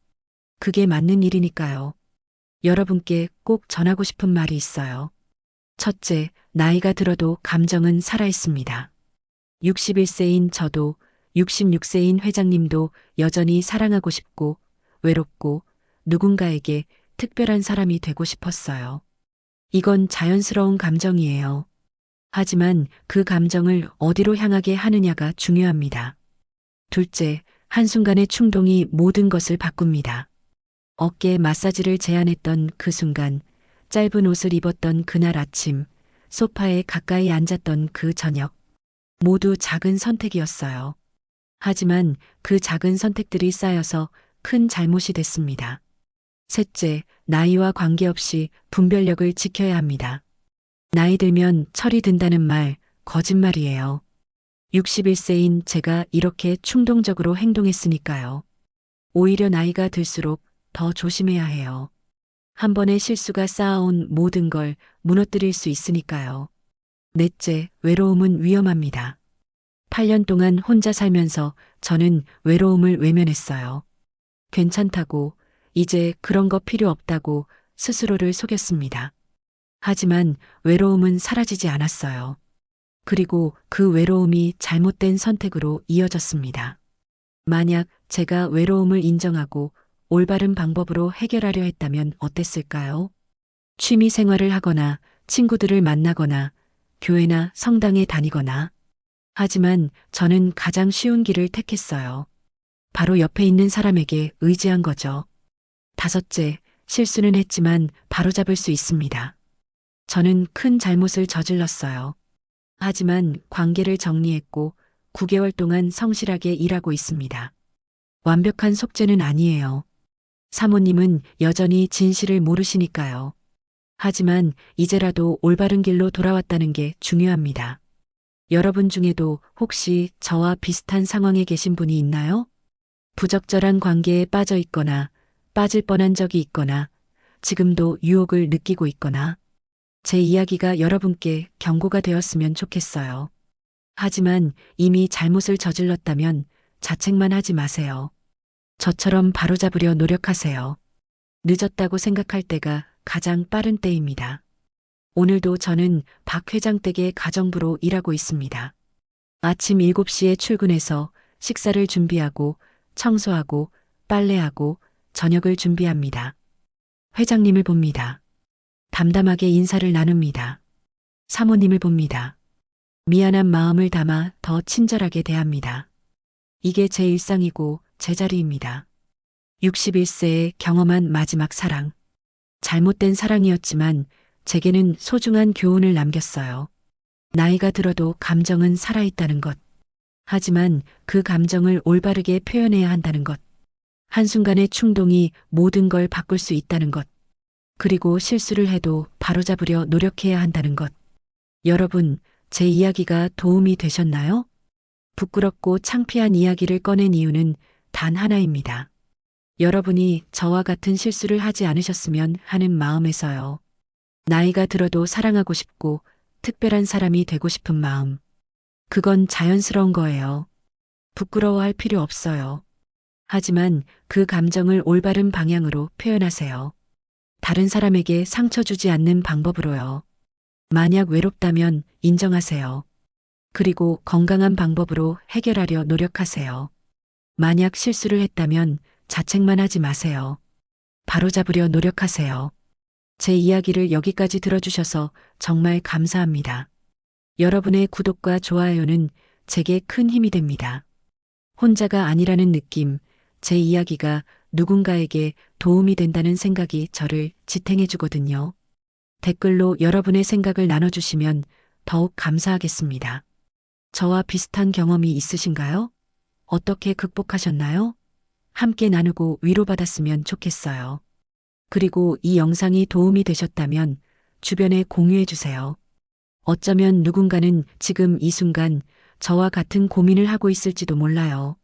그게 맞는 일이니까요. 여러분께 꼭 전하고 싶은 말이 있어요. 첫째, 나이가 들어도 감정은 살아있습니다. 61세인 저도 66세인 회장님도 여전히 사랑하고 싶고 외롭고 누군가에게 특별한 사람이 되고 싶었어요. 이건 자연스러운 감정이에요. 하지만 그 감정을 어디로 향하게 하느냐가 중요합니다. 둘째, 한순간의 충동이 모든 것을 바꿉니다. 어깨 마사지를 제안했던 그 순간, 짧은 옷을 입었던 그날 아침, 소파에 가까이 앉았던 그 저녁, 모두 작은 선택이었어요. 하지만 그 작은 선택들이 쌓여서 큰 잘못이 됐습니다. 셋째, 나이와 관계없이 분별력을 지켜야 합니다. 나이 들면 철이 든다는 말, 거짓말이에요. 61세인 제가 이렇게 충동적으로 행동했으니까요. 오히려 나이가 들수록 더 조심해야 해요. 한 번의 실수가 쌓아온 모든 걸 무너뜨릴 수 있으니까요. 넷째, 외로움은 위험합니다. 8년 동안 혼자 살면서 저는 외로움을 외면했어요. 괜찮다고, 이제 그런 거 필요 없다고 스스로를 속였습니다. 하지만 외로움은 사라지지 않았어요. 그리고 그 외로움이 잘못된 선택으로 이어졌습니다. 만약 제가 외로움을 인정하고 올바른 방법으로 해결하려 했다면 어땠을까요? 취미 생활을 하거나 친구들을 만나거나 교회나 성당에 다니거나. 하지만 저는 가장 쉬운 길을 택했어요. 바로 옆에 있는 사람에게 의지한 거죠. 다섯째, 실수는 했지만 바로잡을 수 있습니다. 저는 큰 잘못을 저질렀어요. 하지만 관계를 정리했고 9개월 동안 성실하게 일하고 있습니다. 완벽한 속죄는 아니에요. 사모님은 여전히 진실을 모르시니까요. 하지만 이제라도 올바른 길로 돌아왔다는 게 중요합니다. 여러분 중에도 혹시 저와 비슷한 상황에 계신 분이 있나요? 부적절한 관계에 빠져 있거나 빠질 뻔한 적이 있거나 지금도 유혹을 느끼고 있거나 제 이야기가 여러분께 경고가 되었으면 좋겠어요. 하지만 이미 잘못을 저질렀다면 자책만 하지 마세요. 저처럼 바로잡으려 노력하세요. 늦었다고 생각할 때가 가장 빠른 때입니다. 오늘도 저는 박 회장 댁의 가정부로 일하고 있습니다. 아침 7시에 출근해서 식사를 준비하고 청소하고 빨래하고 저녁을 준비합니다. 회장님을 봅니다. 담담하게 인사를 나눕니다. 사모님을 봅니다. 미안한 마음을 담아 더 친절하게 대합니다. 이게 제 일상이고 제 자리입니다. 61세에 경험한 마지막 사랑. 잘못된 사랑이었지만 제게는 소중한 교훈을 남겼어요. 나이가 들어도 감정은 살아있다는 것. 하지만 그 감정을 올바르게 표현해야 한다는 것. 한순간의 충동이 모든 걸 바꿀 수 있다는 것. 그리고 실수를 해도 바로잡으려 노력해야 한다는 것. 여러분, 제 이야기가 도움이 되셨나요? 부끄럽고 창피한 이야기를 꺼낸 이유는 단 하나입니다. 여러분이 저와 같은 실수를 하지 않으셨으면 하는 마음에서요. 나이가 들어도 사랑하고 싶고 특별한 사람이 되고 싶은 마음. 그건 자연스러운 거예요. 부끄러워할 필요 없어요. 하지만 그 감정을 올바른 방향으로 표현하세요. 다른 사람에게 상처 주지 않는 방법으로요. 만약 외롭다면 인정하세요. 그리고 건강한 방법으로 해결하려 노력하세요. 만약 실수를 했다면 자책만 하지 마세요. 바로잡으려 노력하세요. 제 이야기를 여기까지 들어주셔서 정말 감사합니다. 여러분의 구독과 좋아요는 제게 큰 힘이 됩니다. 혼자가 아니라는 느낌, 제 이야기가 누군가에게 도움이 된다는 생각이 저를 지탱해 주거든요. 댓글로 여러분의 생각을 나눠주시면 더욱 감사하겠습니다. 저와 비슷한 경험이 있으신가요? 어떻게 극복하셨나요? 함께 나누고 위로받았으면 좋겠어요. 그리고 이 영상이 도움이 되셨다면 주변에 공유해 주세요. 어쩌면 누군가는 지금 이 순간 저와 같은 고민을 하고 있을지도 몰라요.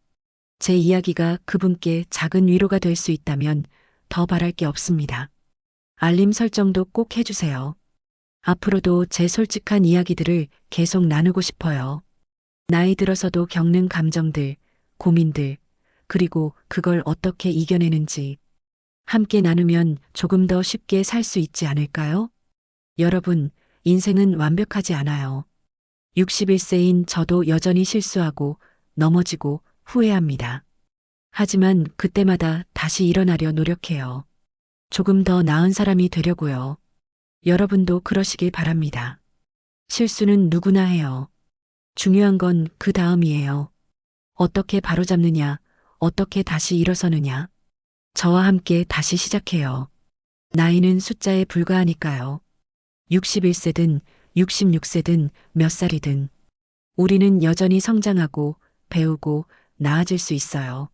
제 이야기가 그분께 작은 위로가 될 수 있다면 더 바랄 게 없습니다. 알림 설정도 꼭 해주세요. 앞으로도 제 솔직한 이야기들을 계속 나누고 싶어요. 나이 들어서도 겪는 감정들, 고민들, 그리고 그걸 어떻게 이겨내는지 함께 나누면 조금 더 쉽게 살 수 있지 않을까요? 여러분, 인생은 완벽하지 않아요. 61세인 저도 여전히 실수하고 넘어지고 후회합니다. 하지만 그때마다 다시 일어나려 노력해요. 조금 더 나은 사람이 되려고요. 여러분도 그러시길 바랍니다. 실수는 누구나 해요. 중요한 건 그 다음이에요. 어떻게 바로잡느냐, 어떻게 다시 일어서느냐. 저와 함께 다시 시작해요. 나이는 숫자에 불과하니까요. 61세든 66세든 몇 살이든 우리는 여전히 성장하고 배우고 나아질 수 있어요.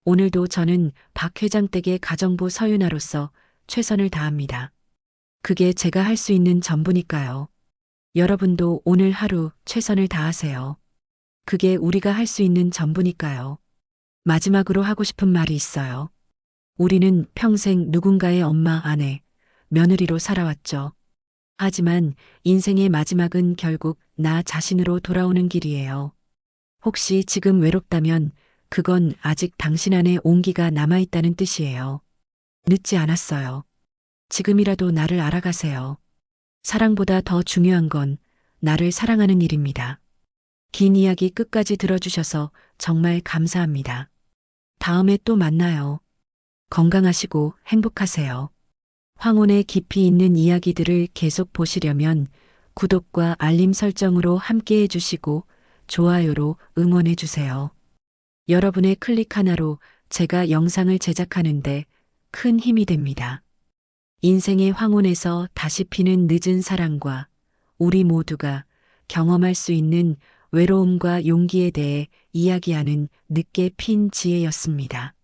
오늘도 저는 박 회장 댁의 가정부 서윤아로서 최선을 다합니다. 그게 제가 할 수 있는 전부니까요. 여러분도 오늘 하루 최선을 다하세요. 그게 우리가 할 수 있는 전부니까요. 마지막으로 하고 싶은 말이 있어요. 우리는 평생 누군가의 엄마, 아내, 며느리로 살아왔죠. 하지만 인생의 마지막은 결국 나 자신으로 돌아오는 길이에요. 혹시 지금 외롭다면 그건 아직 당신 안에 온기가 남아있다는 뜻이에요. 늦지 않았어요. 지금이라도 나를 알아가세요. 사랑보다 더 중요한 건 나를 사랑하는 일입니다. 긴 이야기 끝까지 들어주셔서 정말 감사합니다. 다음에 또 만나요. 건강하시고 행복하세요. 황혼의 깊이 있는 이야기들을 계속 보시려면 구독과 알림 설정으로 함께 해주시고 좋아요로 응원해주세요. 여러분의 클릭 하나로 제가 영상을 제작하는데 큰 힘이 됩니다. 인생의 황혼에서 다시 피는 늦은 사랑과 우리 모두가 경험할 수 있는 외로움과 용기에 대해 이야기하는 늦게 핀 지혜였습니다.